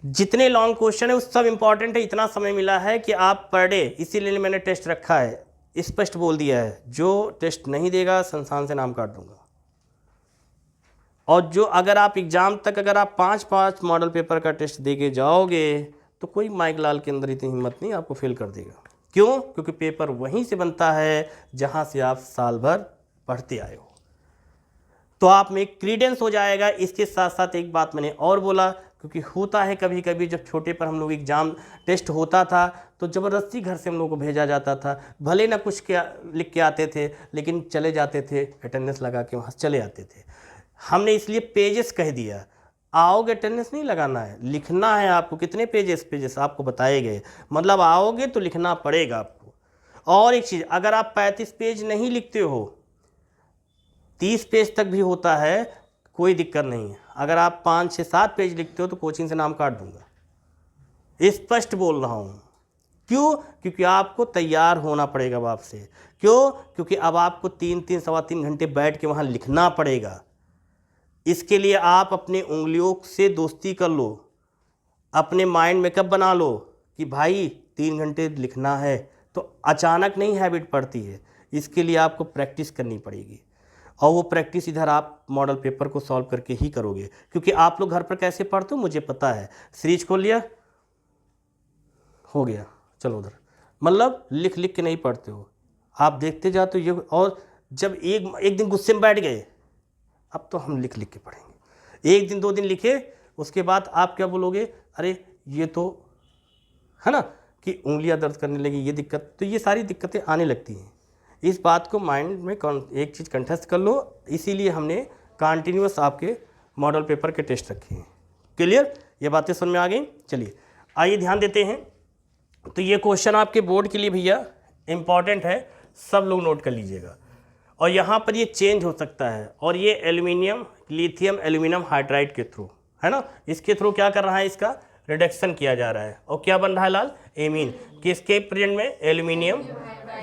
जितने लॉन्ग क्वेश्चन है वो सब इंपॉर्टेंट है। इतना समय मिला है कि आप पर डे, इसीलिए मैंने टेस्ट रखा है, स्पष्ट बोल दिया है, जो टेस्ट नहीं देगा संस्थान से नाम काट दूंगा। और जो अगर आप एग्जाम तक अगर आप 5 मॉडल पेपर का टेस्ट दे के जाओगे तो कोई माइक लाल के अंदर इतनी हिम्मत नहीं, आपको फेल कर देगा। क्यों? क्योंकि पेपर वहीं से बनता है जहां से आप साल भर पढ़ते आए हो, तो आप में क्रीडेंस हो जाएगा। इसके साथ साथ एक बात मैंने और बोला, क्योंकि होता है कभी कभी जब छोटे पर हम लोग एग्जाम टेस्ट होता था तो ज़बरदस्ती घर से हम लोग को भेजा जाता था, भले ना कुछ क्या लिख के आते थे लेकिन चले जाते थे, अटेंडेंस लगा के वहाँ चले आते थे। हमने इसलिए पेजेस कह दिया, आओगे अटेंडेंस नहीं लगाना है, लिखना है आपको। कितने पेजेस आपको बताए गए, मतलब आओगे तो लिखना पड़ेगा आपको। और एक चीज़, अगर आप 35 पेज नहीं लिखते हो, 30 पेज तक भी होता है, कोई दिक्कत नहीं है। अगर आप 5, 6, 7 पेज लिखते हो तो कोचिंग से नाम काट दूंगा, स्पष्ट बोल रहा हूँ। क्यों? क्योंकि आपको तैयार होना पड़ेगा अब आपसे। क्यों? क्योंकि अब आपको 3, सवा 3 घंटे बैठ के वहाँ लिखना पड़ेगा। इसके लिए आप अपने उंगलियों से दोस्ती कर लो, अपने माइंड मेकअप बना लो कि भाई 3 घंटे लिखना है। तो अचानक नहीं हैबिट पड़ती है, इसके लिए आपको प्रैक्टिस करनी पड़ेगी, और वो प्रैक्टिस इधर आप मॉडल पेपर को सॉल्व करके ही करोगे। क्योंकि आप लोग घर पर कैसे पढ़ते हो मुझे पता है, सीरीज खोल लिया हो गया, चलो उधर, मतलब लिख लिख के नहीं पढ़ते हो, आप देखते जाते हो ये। और जब एक दिन गुस्से में बैठ गए, अब तो हम लिख लिख के पढ़ेंगे। 1 दिन 2 दिन लिखे, उसके बाद आप क्या बोलोगे, अरे ये तो है ना कि उंगलियां दर्द करने लगी, ये दिक्कत, तो ये सारी दिक्कतें आने लगती हैं। इस बात को माइंड में एक चीज़ कंठस्थ कर लो, इसीलिए हमने कंटिन्यूअस आपके मॉडल पेपर के टेस्ट रखे हैं। क्लियर? ये बातें समझ में आ गई। चलिए आइए ध्यान देते हैं। तो ये क्वेश्चन आपके बोर्ड के लिए भैया इंपॉर्टेंट है, सब लोग नोट कर लीजिएगा। और यहाँ पर ये चेंज हो सकता है, और ये एल्यूमिनियम, लिथियम एल्यूमिनियम हाइड्राइड के थ्रू, है ना, इसके थ्रू क्या कर रहा है, इसका रिडक्शन किया जा रहा है। और क्या बन रहा है लाल, एमीन, किसके प्रेजेंट में, एल्यूमिनियम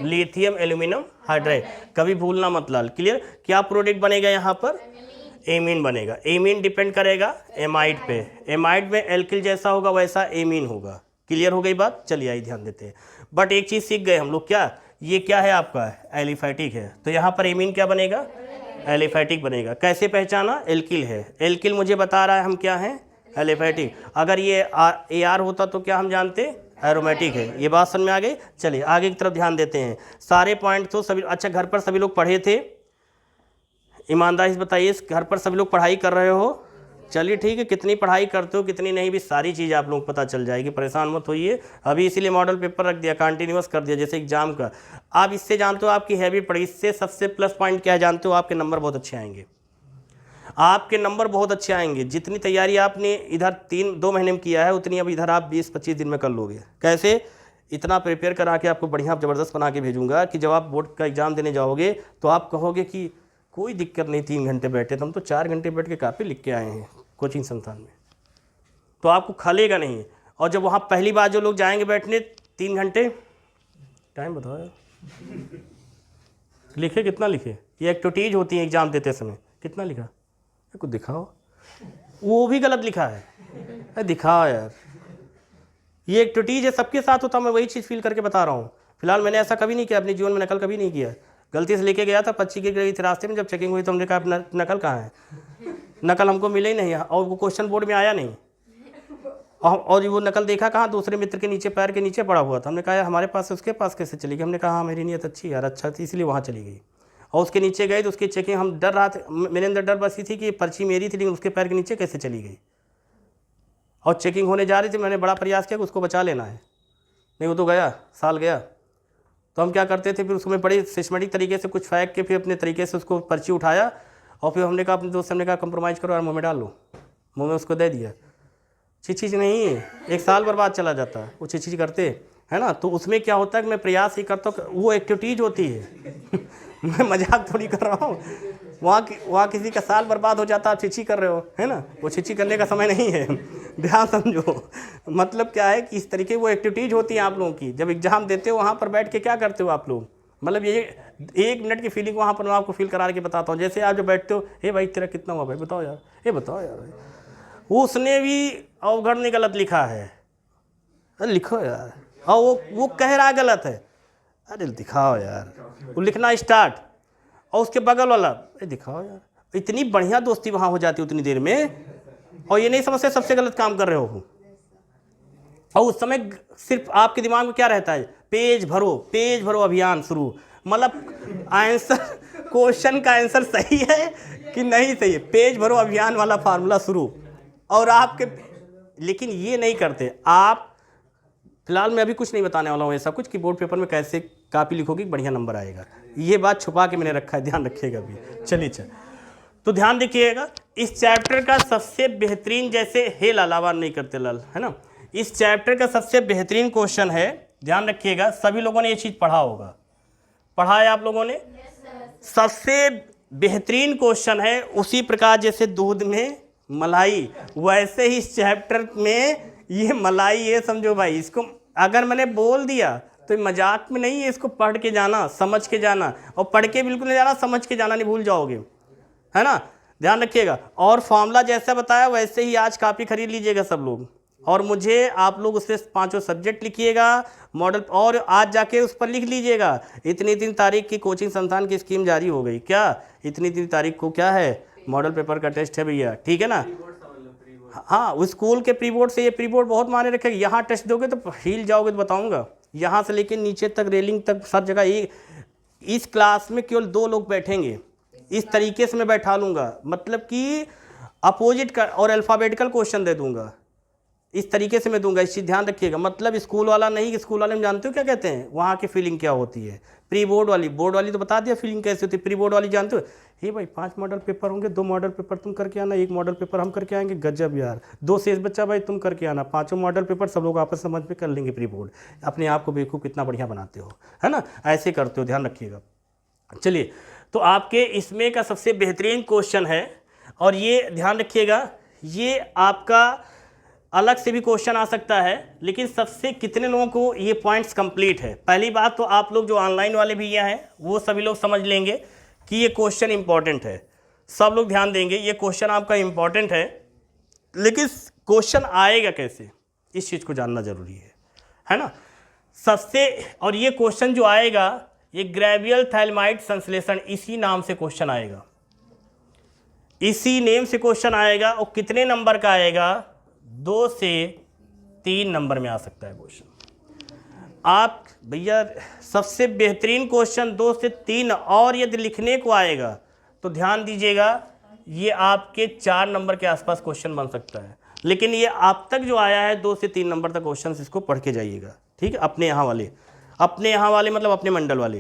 लिथियम एल्यूमिनियम हाइड्राइड। कभी भूलना मत लाल, क्लियर। क्या प्रोडक्ट बनेगा यहाँ पर, एमीन बनेगा। एमीन डिपेंड करेगा एमाइड पे, एमाइड में एल्किल जैसा होगा वैसा एमीन होगा। क्लियर हो गई बात। चलिए आइए ध्यान देते हैं। बट एक चीज़ सीख गए हम लोग, क्या ये क्या है आपका, एलिफैटिक है, तो यहाँ पर एमीन क्या बनेगा, एलिफैटिक बनेगा। कैसे पहचाना, एल्किल है, एल्किल मुझे बता रहा है हम क्या हैं, एलिफैटिक। अगर ये AR होता तो क्या हम जानते, एरोमेटिक है। ये बात समझ में आ गई। चलिए आगे की तरफ ध्यान देते हैं। सारे पॉइंट तो सभी, अच्छा घर पर सभी लोग पढ़े थे, ईमानदारी से बताइए, घर पर सभी लोग पढ़ाई कर रहे हो। चलिए ठीक है, कितनी पढ़ाई करते हो कितनी नहीं भी सारी चीज़ आप लोग पता चल जाएगी, परेशान मत होइए। अभी इसीलिए मॉडल पेपर रख दिया, कंटिन्यूअस कर दिया जैसे एग्जाम का। आप इससे जानते हो आपकी हैबिट पड़ी, इससे सबसे प्लस पॉइंट क्या है जानते हो, आपके नंबर बहुत अच्छे आएंगे, आपके नंबर बहुत अच्छे आएंगे। जितनी तैयारी आपने इधर 2 महीने में किया है उतनी अब इधर आप 20-25 दिन में कर लोगे। कैसे, इतना प्रिपेयर करा के आपको बढ़िया ज़बरदस्त बना के भेजूंगा कि जब आप बोर्ड का एग्ज़ाम देने जाओगे तो आप कहोगे कि कोई दिक्कत नहीं, 3 घंटे बैठे तो हम तो 4 घंटे बैठ के कापी लिख के आए हैं कोचिंग संस्थान में, तो आपको खलेगा नहीं। और जब वहाँ पहली बार जो लोग जाएंगे बैठने 3 घंटे, टाइम बताओ यार, लिखे कितना लिखे, ये एक्टिविटीज होती है एग्जाम देते समय, कितना लिखा, कुछ दिखाओ, वो भी गलत लिखा है, दिखाओ यार, ये एक्टिविटीज है सबके साथ होता, मैं वही चीज़ फील करके बता रहा हूँ। फिलहाल मैंने ऐसा कभी नहीं किया, अपने जीवन में नकल कभी नहीं किया। गलती से लेके गया था, पर्ची गिर गई थी रास्ते में, जब चेकिंग हुई तो हमने कहा नकल कहाँ है, नकल हमको मिले ही नहीं और वो क्वेश्चन बोर्ड में आया नहीं। और वो नकल देखा कहाँ, दूसरे मित्र के नीचे, पैर के नीचे पड़ा हुआ था। हमने कहा यार हमारे पास से उसके पास कैसे चली गई। हमने कहा हाँ मेरी नीयत अच्छी यार, अच्छा थी इसलिए वहाँ चली गई। और उसके नीचे गए तो उसकी चेकिंग, हम डर रहा था, मेरे अंदर डर बसी थी कि पर्ची मेरी थी लेकिन उसके पैर के नीचे कैसे चली गई। और चेकिंग होने जा रही थी, मैंने बड़ा प्रयास किया कि उसको बचा लेना है, नहीं वो तो गया, साल गया। तो हम क्या करते थे, फिर उसमें बड़ी सिस्टमेटिक तरीके से कुछ फेंक के फिर अपने तरीके से उसको पर्ची उठाया और फिर हमने कहा अपने दोस्त से, हमने कहा कंप्रोमाइज़ करो और मुँह में डाल लो, मुँह में उसको दे दिया। चीज नहीं, 1 साल बर्बाद चला जाता है वो चीज करते है ना। तो उसमें क्या होता है कि मैं प्रयास ही करता हूँ, वो एक्टिविटीज होती है मैं मजाक थोड़ी कर रहा हूँ। वहाँ किसी का साल बर्बाद हो जाता है, आप चिची कर रहे हो, है ना, वो चिची करने का समय नहीं है ध्यान समझो। मतलब क्या है कि इस तरीके वो एक्टिविटीज होती हैं आप लोगों की। जब एग्जाम देते हो वहाँ पर बैठ के क्या करते हो आप लोग, मतलब ये 1 मिनट की फीलिंग वहाँ पर मैं आपको फील करा के बताता हूँ। जैसे आप जब बैठते हो, हे भाई तेरा कितना हुआ भाई बताओ यार, ये बताओ यार भाई, उसने भी अवगढ़ ने गलत लिखा है, अरे लिखो यार, और वो कह रहा गलत है, अरे दिखाओ यार, वो लिखना स्टार्ट, और उसके बगल वाला अरे दिखाओ यार। इतनी बढ़िया दोस्ती वहाँ हो जाती है उतनी देर में, और ये नहीं समझते सबसे गलत काम कर रहे हो। और उस समय सिर्फ आपके दिमाग में क्या रहता है, पेज भरो अभियान शुरू। मतलब आंसर, क्वेश्चन का आंसर सही है कि नहीं सही है, पेज भरो अभियान वाला फार्मूला शुरू। और आपके, लेकिन ये नहीं करते आप। फिलहाल मैं अभी कुछ नहीं बताने वाला हूँ ऐसा कुछ कि बोर्ड पेपर में कैसे कापी लिखोगे बढ़िया नंबर आएगा, ये बात छुपा के मैंने रखा है, ध्यान रखिएगा अभी। चलिए तो ध्यान देखिएगा, इस चैप्टर का सबसे बेहतरीन, जैसे हे लालावान नहीं करते लाल, है ना, इस चैप्टर का सबसे बेहतरीन क्वेश्चन है, ध्यान रखिएगा। सभी लोगों ने ये चीज़ पढ़ा होगा, पढ़ा है आप लोगों ने। सबसे बेहतरीन क्वेश्चन है, उसी प्रकार जैसे दूध में मलाई, वैसे ही इस चैप्टर में ये मलाई, ये समझो भाई, इसको अगर मैंने बोल दिया तो मजाक में नहीं है, इसको पढ़ के जाना, समझ के जाना, और पढ़ के बिल्कुल नहीं जाना, समझ के जाना नहीं भूल जाओगे, है ना, ध्यान रखिएगा। और फॉर्मूला जैसा बताया वैसे ही आज कापी खरीद लीजिएगा सब लोग, और मुझे आप लोग उससे 5 सब्जेक्ट लिखिएगा मॉडल, और आज जाके उस पर लिख लीजिएगा इतनी तारीख की कोचिंग संस्थान की स्कीम जारी हो गई, क्या इतनी तारीख को क्या है, मॉडल पेपर का टेस्ट है भैया, ठीक है ना। हाँ, उस स्कूल के प्री बोर्ड से, ये प्री बोर्ड बहुत माने रखेगा। यहाँ टेस्ट दोगे तो हिल जाओगे, तो बताऊंगा, यहाँ से लेके नीचे तक, रेलिंग तक, सब जगह। एक इस क्लास में केवल 2 लोग बैठेंगे, इस तरीके से मैं बैठा लूँगा, मतलब कि अपोजिट का, और अल्फ़ाबेटिकल क्वेश्चन दे दूंगा, इस तरीके से मैं दूंगा, इस चीज़ ध्यान रखिएगा। मतलब स्कूल वाला नहीं, कि स्कूल वाले में जानते हो क्या कहते हैं, वहाँ की फीलिंग क्या होती है। प्री बोर्ड वाली, बोर्ड वाली तो बता दिया फीलिंग कैसी होती है, प्री बोर्ड वाली जानते हो, हे भाई 5 मॉडल पेपर होंगे, 2 मॉडल पेपर तुम करके आना, 1 मॉडल पेपर हम करके आएंगे, गजब यार, 2 शेष बच्चा भाई तुम करके आना, 5 मॉडल पेपर सब लोग आपस समझ में कर लेंगे। प्री बोर्ड, अपने आप को बेवकूफ़ कितना बढ़िया बनाते हो, है ना, ऐसे करते हो, ध्यान रखिएगा। चलिए, तो आपके इसमें का सबसे बेहतरीन क्वेश्चन है, और ये ध्यान रखिएगा, ये आपका अलग से भी क्वेश्चन आ सकता है, लेकिन सबसे कितने लोगों को ये पॉइंट्स कंप्लीट है। पहली बात तो आप लोग जो ऑनलाइन वाले भैया हैं वो सभी लोग समझ लेंगे कि ये क्वेश्चन इंपॉर्टेंट है, सब लोग ध्यान देंगे, ये क्वेश्चन आपका इंपॉर्टेंट है, लेकिन क्वेश्चन आएगा कैसे, इस चीज़ को जानना जरूरी है ना सबसे। और ये क्वेश्चन जो आएगा, ये ग्रेवियल थैलेमाइड संश्लेषण, इसी नाम से क्वेश्चन आएगा, इसी नेम से क्वेश्चन आएगा। और कितने नंबर का आएगा, 2 से 3 नंबर में आ सकता है क्वेश्चन। आप भैया सबसे बेहतरीन क्वेश्चन 2 से 3, और यदि लिखने को आएगा तो ध्यान दीजिएगा, ये आपके 4 नंबर के आसपास क्वेश्चन बन सकता है। लेकिन ये आप तक जो आया है 2 से 3 नंबर तक क्वेश्चन, इसको पढ़ के जाइएगा, ठीक है। अपने यहाँ वाले मतलब अपने मंडल वाले,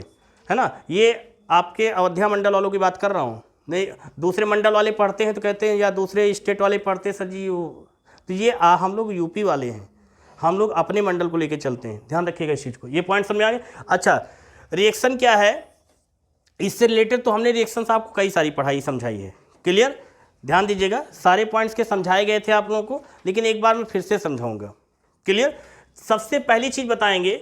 है ना, ये आपके अयोध्या मंडल वालों की बात कर रहा हूँ, नहीं दूसरे मंडल वाले पढ़ते हैं तो कहते हैं, या दूसरे स्टेट वाले पढ़ते हैं सर जी, तो ये हम लोग यूपी वाले हैं, हम लोग अपने मंडल को लेके चलते हैं, ध्यान रखिएगा इस चीज़ को। ये पॉइंट समझ में आ गया। अच्छा, रिएक्शन क्या है, इससे रिलेटेड तो हमने रिएक्शन आपको कई सारी पढ़ाई समझाई है, क्लियर, ध्यान दीजिएगा, सारे पॉइंट्स के समझाए गए थे आप लोगों को, लेकिन एक बार मैं फिर से समझाऊंगा, क्लियर। सबसे पहली चीज़ बताएंगे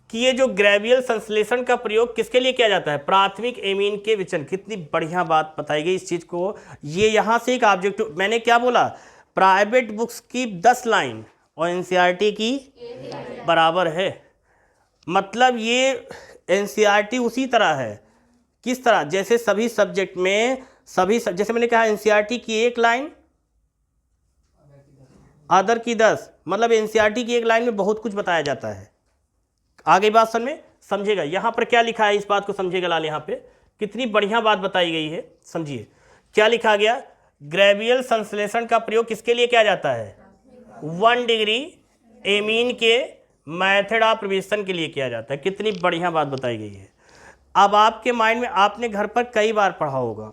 कि ये जो ग्रेवियल संश्लेषण का प्रयोग किसके लिए किया जाता है, प्राथमिक एमीन के विचलन। कितनी बढ़िया बात बताई गई इस चीज़ को। ये यहाँ से एक ऑब्जेक्टिव, मैंने क्या बोला, प्राइवेट बुक्स की 10 लाइन और एनसीईआरटी की बराबर है। मतलब ये एनसीईआरटी उसी तरह है, किस तरह, जैसे सभी सब्जेक्ट में जैसे मैंने कहा एनसीईआरटी की एक लाइन अदर की 10, मतलब एनसीईआरटी की एक लाइन में बहुत कुछ बताया जाता है। आगे बात समझ में समझेगा, यहाँ पर क्या लिखा है इस बात को समझेगा लाल, यहाँ पे कितनी बढ़िया बात बताई गई है, समझिए क्या लिखा गया। ग्रेवियल संश्लेषण का प्रयोग किसके लिए किया जाता है? 1 डिग्री एमीन के मेथड ऑफ प्रिपरेशन के लिए किया जाता है। कितनी बढ़िया बात बताई गई है। अब आपके माइंड में आपने घर पर कई बार पढ़ा होगा,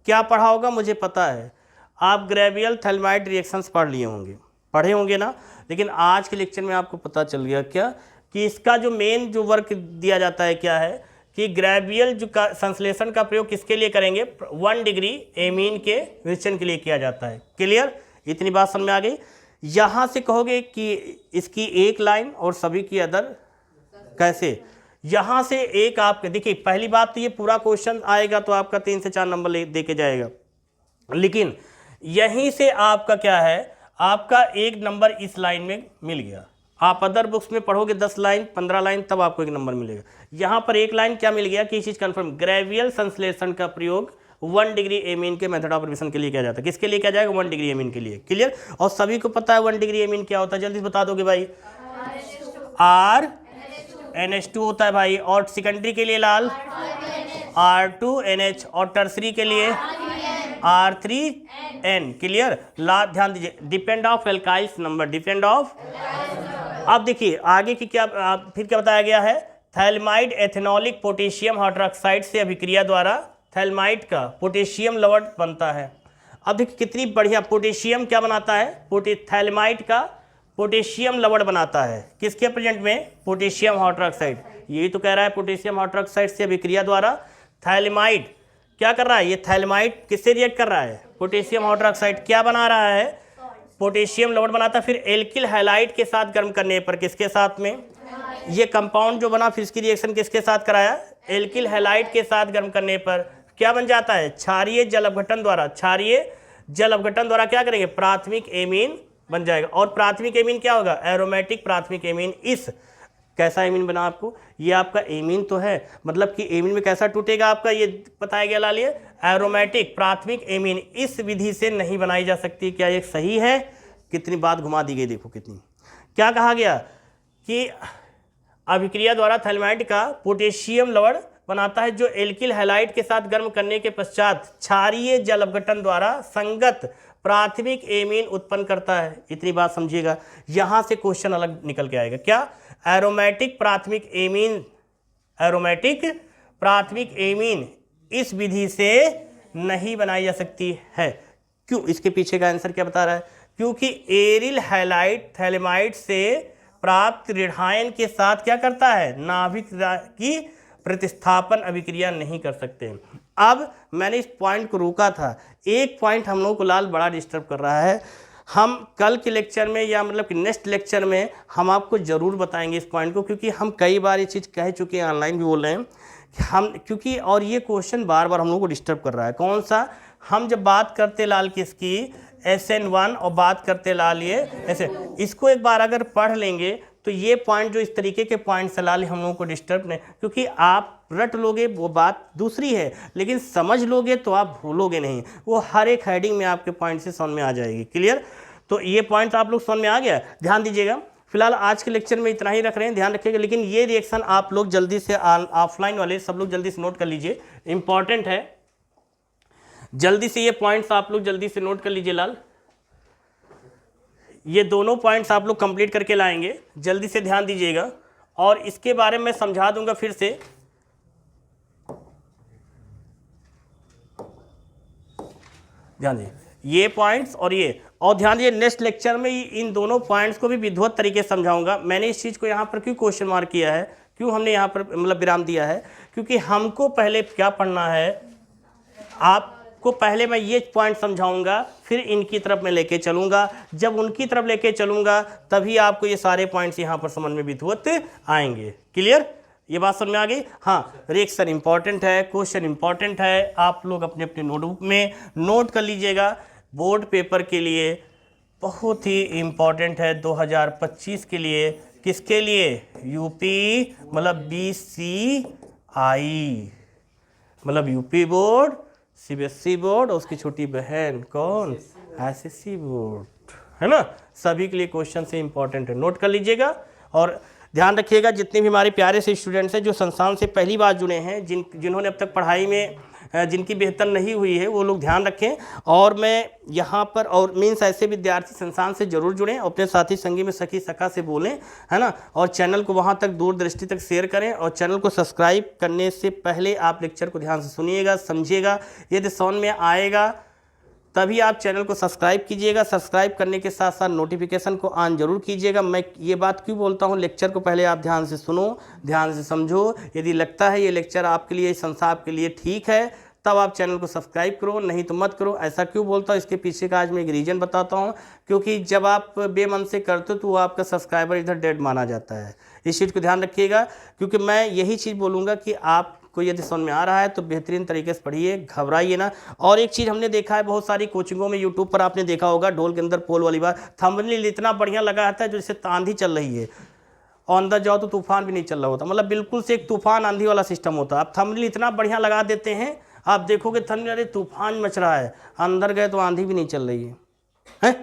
क्या पढ़ा होगा मुझे पता है, आप ग्रेवियल थैलेमाइड रिएक्शंस पढ़ लिए होंगे, पढ़े होंगे ना। लेकिन आज के लेक्चर में आपको पता चल गया क्या कि इसका जो मेन जो वर्क दिया जाता है क्या है कि ग्रेवियल जो संश्लेषण का प्रयोग किसके लिए करेंगे? 1 डिग्री एमीन के रिएक्शन के लिए किया जाता है। क्लियर, इतनी बात समझ में आ गई। यहाँ से कहोगे कि इसकी एक लाइन और सभी की अदर कैसे, यहाँ से एक आपके देखिए, पहली बात तो ये पूरा क्वेश्चन आएगा तो आपका 3 से 4 नंबर दे के जाएगा, लेकिन यहीं से आपका क्या है, आपका 1 नंबर इस लाइन में मिल गया। आप अदर बुक्स में पढ़ोगे 10 लाइन 15 लाइन तब आपको 1 नंबर मिलेगा। यहाँ पर 1 लाइन क्या मिल गया कि चीज़ कन्फर्म, ग्रेवियल संश्लेषण का प्रयोग 1 डिग्री एमीन के मेथड ऑफ प्रिपरेशन के लिए किया जाता है। किसके लिए किया जाएगा? 1 डिग्री एमीन के लिए। क्लियर, और सभी को पता है 1 डिग्री एमीन क्या होता है, जल्दी से बता दोगे भाई? RNH2 होता है भाई, और सेकेंडरी के लिए लाल R2NH, और टर्सरी के लिए R3N। क्लियर, ला ध्यान दीजिए, depend of alkyls number, depend of. अब देखिए आगे की क्या फिर क्या बताया गया है, थैलेमाइड एथेनॉलिक पोटेशियम हाइड्रोक्साइड से अभिक्रिया द्वारा थैलेमाइड का पोटेशियम लवण बनता है। अब देखिए कितनी बढ़िया, पोटेशियम क्या बनाता है, थैलेमाइड का पोटेशियम लवण बनाता है, किसके प्रेजेंट में? Potassium hydroxide. यही तो कह रहा है पोटेशियम हाइड्रोक्साइड से अभिक्रिया द्वारा थैलेमाइड क्या कर रहा है, ये थैलेमाइड किससे रिएक्ट कर रहा है? पोटेशियम हाइड्रोक्साइड क्या बना रहा है? पोटेशियम लवण बनाता है। फिर एल्किल हैलाइड के साथ गर्म करने पर किसके साथ में, ये कंपाउंड जो बना फिर इसकी रिएक्शन किसके साथ कराया? एल्किल हैलाइड के साथ गर्म करने पर क्या बन जाता है? क्षारीय जल अपघटन द्वारा, क्षारीय जल अपघटन द्वारा क्या करेंगे? प्राथमिक एमीन बन जाएगा। और प्राथमिक एमीन क्या होगा? एरोमेटिक प्राथमिक एमीन। इस कैसा एमीन बना आपको? ये आपका एमीन तो है, मतलब कि एमीन में कैसा टूटेगा आपका, ये बताया गया लालिए, एरोमेटिक प्राथमिक एमीन इस विधि से नहीं बनाई जा सकती। क्या ये सही है? कितनी बात घुमा दी गई, देखो कितनी। क्या कहा गया कि अभिक्रिया द्वारा थैलेमाइड का पोटेशियम लवण बनाता है जो एल्किल हैलाइड के साथ गर्म करने के पश्चात क्षारीय जल अपघटन द्वारा संगत प्राथमिक एमीन उत्पन्न करता है। इतनी बात समझिएगा, यहां से क्वेश्चन अलग निकल के आएगा। क्या? एरोमेटिक प्राथमिक एमीन, एरोमेटिक प्राथमिक एमीन इस विधि से नहीं बनाई जा सकती है। क्यों? इसके पीछे का आंसर क्या बता रहा है? क्योंकि एरिल हैलाइड थैलेमाइड से प्राप्त ऋणायन के साथ क्या करता है? नाभिक की प्रतिस्थापन अभिक्रिया नहीं कर सकते। अब मैंने इस पॉइंट को रोका था, एक पॉइंट हम लोगों को लाल बड़ा डिस्टर्ब कर रहा है। हम कल के लेक्चर में या मतलब कि नेक्स्ट लेक्चर में हम आपको ज़रूर बताएंगे इस पॉइंट को, क्योंकि हम कई बार ये चीज़ कह चुके हैं, ऑनलाइन भी बोल रहे हैं कि हम, क्योंकि और ये क्वेश्चन बार बार हम लोगों को डिस्टर्ब कर रहा है। कौन सा? हम जब बात करते लाल किसकी, SN1, और बात करते लाल ये ऐसे, इसको एक बार अगर पढ़ लेंगे तो ये पॉइंट जो इस तरीके के पॉइंट से लाल हम लोगों को डिस्टर्ब नहीं, क्योंकि आप रट लोगे वो बात दूसरी है, लेकिन समझ लोगे तो आप भूलोगे नहीं, वो हर एक हेडिंग में आपके पॉइंट से समझ में आ जाएगी। क्लियर, तो ये पॉइंट आप लोग समझ में आ गया, ध्यान दीजिएगा। फिलहाल आज के लेक्चर में इतना ही रख रहे हैं, ध्यान रखिएगा। लेकिन ये रिएक्शन आप लोग जल्दी से, ऑफलाइन वाले सब लोग जल्दी से नोट कर लीजिए, इंपॉर्टेंट है, जल्दी से ये पॉइंट्स आप लोग जल्दी से नोट कर लीजिए लाल। ये दोनों पॉइंट्स आप लोग कंप्लीट करके लाएंगे, जल्दी से ध्यान दीजिएगा। और इसके बारे में मैं समझा दूंगा फिर से, ध्यान दीजिए ये पॉइंट्स और ये, और ध्यान दीजिए नेक्स्ट लेक्चर में इन दोनों पॉइंट्स को भी विधिवत तरीके से समझाऊंगा। मैंने इस चीज़ को यहाँ पर क्यों क्वेश्चन मार्क किया है, क्यों हमने यहाँ पर मतलब विराम दिया है, क्योंकि हमको पहले क्या पढ़ना है, आपको पहले मैं ये पॉइंट समझाऊंगा, फिर इनकी तरफ मैं लेके चलूंगा। जब उनकी तरफ लेके चलूंगा तभी आपको ये सारे पॉइंट्स यहाँ पर समझ में विधिवत आएंगे। क्लियर, ये बात समझ में आ गई? हाँ, रिएक्शन इंपॉर्टेंट है, क्वेश्चन इंपॉर्टेंट है, आप लोग अपने अपने नोटबुक में नोट कर लीजिएगा। बोर्ड पेपर के लिए बहुत ही इम्पॉर्टेंट है 2025 के लिए। किसके लिए? यूपी मतलब BCI मतलब यूपी बोर्ड, CBSE बोर्ड और उसकी छोटी बहन कौन? SSC बोर्ड, है ना। सभी के लिए क्वेश्चन से इंपॉर्टेंट है, नोट कर लीजिएगा। और ध्यान रखिएगा जितने भी हमारे प्यारे से स्टूडेंट्स हैं जो संस्थान से पहली बार जुड़े हैं, जिन्होंने अब तक पढ़ाई में जिनकी बेहतर नहीं हुई है, वो लोग ध्यान रखें। और मैं यहाँ पर और मीन्स ऐसे विद्यार्थी संस्थान से जरूर जुड़ें, अपने साथी संगी में सखी सखा से बोलें, है ना। और चैनल को वहाँ तक दूरदृष्टि तक शेयर करें। और चैनल को सब्सक्राइब करने से पहले आप लेक्चर को ध्यान से सुनिएगा, समझिएगा। यदि समझ में आएगा तभी आप चैनल को सब्सक्राइब कीजिएगा। सब्सक्राइब करने के साथ साथ नोटिफिकेशन को ऑन जरूर कीजिएगा। मैं ये बात क्यों बोलता हूँ, लेक्चर को पहले आप ध्यान से सुनो, ध्यान से समझो। यदि लगता है ये लेक्चर आपके लिए, संस्था आपके लिए ठीक है, तब आप चैनल को सब्सक्राइब करो, नहीं तो मत करो। ऐसा क्यों बोलता हूँ, इसके पीछे का आज मैं एक रीज़न बताता हूँ। क्योंकि जब आप बेमन से करते हो तो वो आपका सब्सक्राइबर इधर डेड माना जाता है। इस चीज़ को ध्यान रखिएगा, क्योंकि मैं यही चीज़ बोलूँगा कि आपको यदि समझ में आ रहा है तो बेहतरीन तरीके से पढ़िए, घबराइए ना। और एक चीज़ हमने देखा है बहुत सारी कोचिंगों में, यूट्यूब पर आपने देखा होगा, ढोल के अंदर पोल वाली बात, थंबनेल इतना बढ़िया लगा रहता है जो जैसे आंधी चल रही है, और अंदर जाओ तो तूफान भी नहीं चल रहा होता, मतलब बिल्कुल से एक तूफान आंधी वाला सिस्टम होता है। आप थंबनेल इतना बढ़िया लगा देते हैं, आप देखोगे थंबनेल अरे तूफान मच रहा है, अंदर गए तो आंधी भी नहीं चल रही है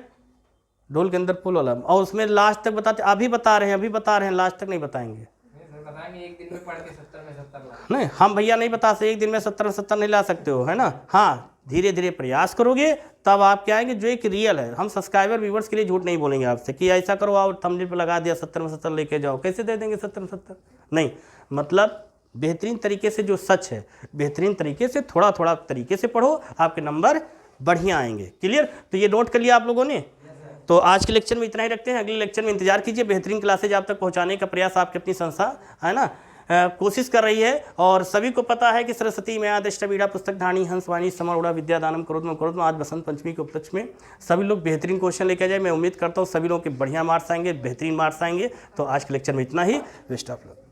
ढोल के अंदर पुल वाला। और उसमें लास्ट तक बताते, अभी बता रहे हैं, लास्ट तक नहीं बताएंगे। एक दिन में पढ़ के 70 में 70 ला। नहीं, हम भैया नहीं बता सकते, एक दिन में 70 में 70 नहीं ला सकते हो, है ना। हाँ, धीरे धीरे प्रयास करोगे तब आप क्या आएंगे, जो एक रियल है। हम सब्सक्राइबर व्यूवर्स के लिए झूठ नहीं बोलेंगे आपसे कि ऐसा करो और थंबनेल पे लगा दिया 70 में 70 लेके जाओ, कैसे दे देंगे 70 में 70? नहीं, मतलब बेहतरीन तरीके से जो सच है, बेहतरीन तरीके से थोड़ा थोड़ा तरीके से पढ़ो, आपके नंबर बढ़िया आएंगे। क्लियर? तो ये नोट कर लिया आप लोगों ने। तो आज के लेक्चर में इतना ही रखते हैं, अगले लेक्चर में इंतजार कीजिए। बेहतरीन क्लासेज आप तक पहुंचाने का प्रयास आपकी अपनी संस्था, है ना, कोशिश कर रही है। और सभी को पता है कि सरस्वती में दृष्टवीड़ा पुस्तक धानी हंसवाणी समरोड़ा विद्यादानम करोड़ आज बसंत पंचमी के उपलक्ष्य में सभी लोग बेहतरीन क्वेश्चन लेके जाए। मैं उम्मीद करता हूँ सभी लोगों के बढ़िया मार्क्स आएंगे, बेहतरीन मार्क्स आएंगे। तो आज के लेक्चर में इतना ही। Best of luck.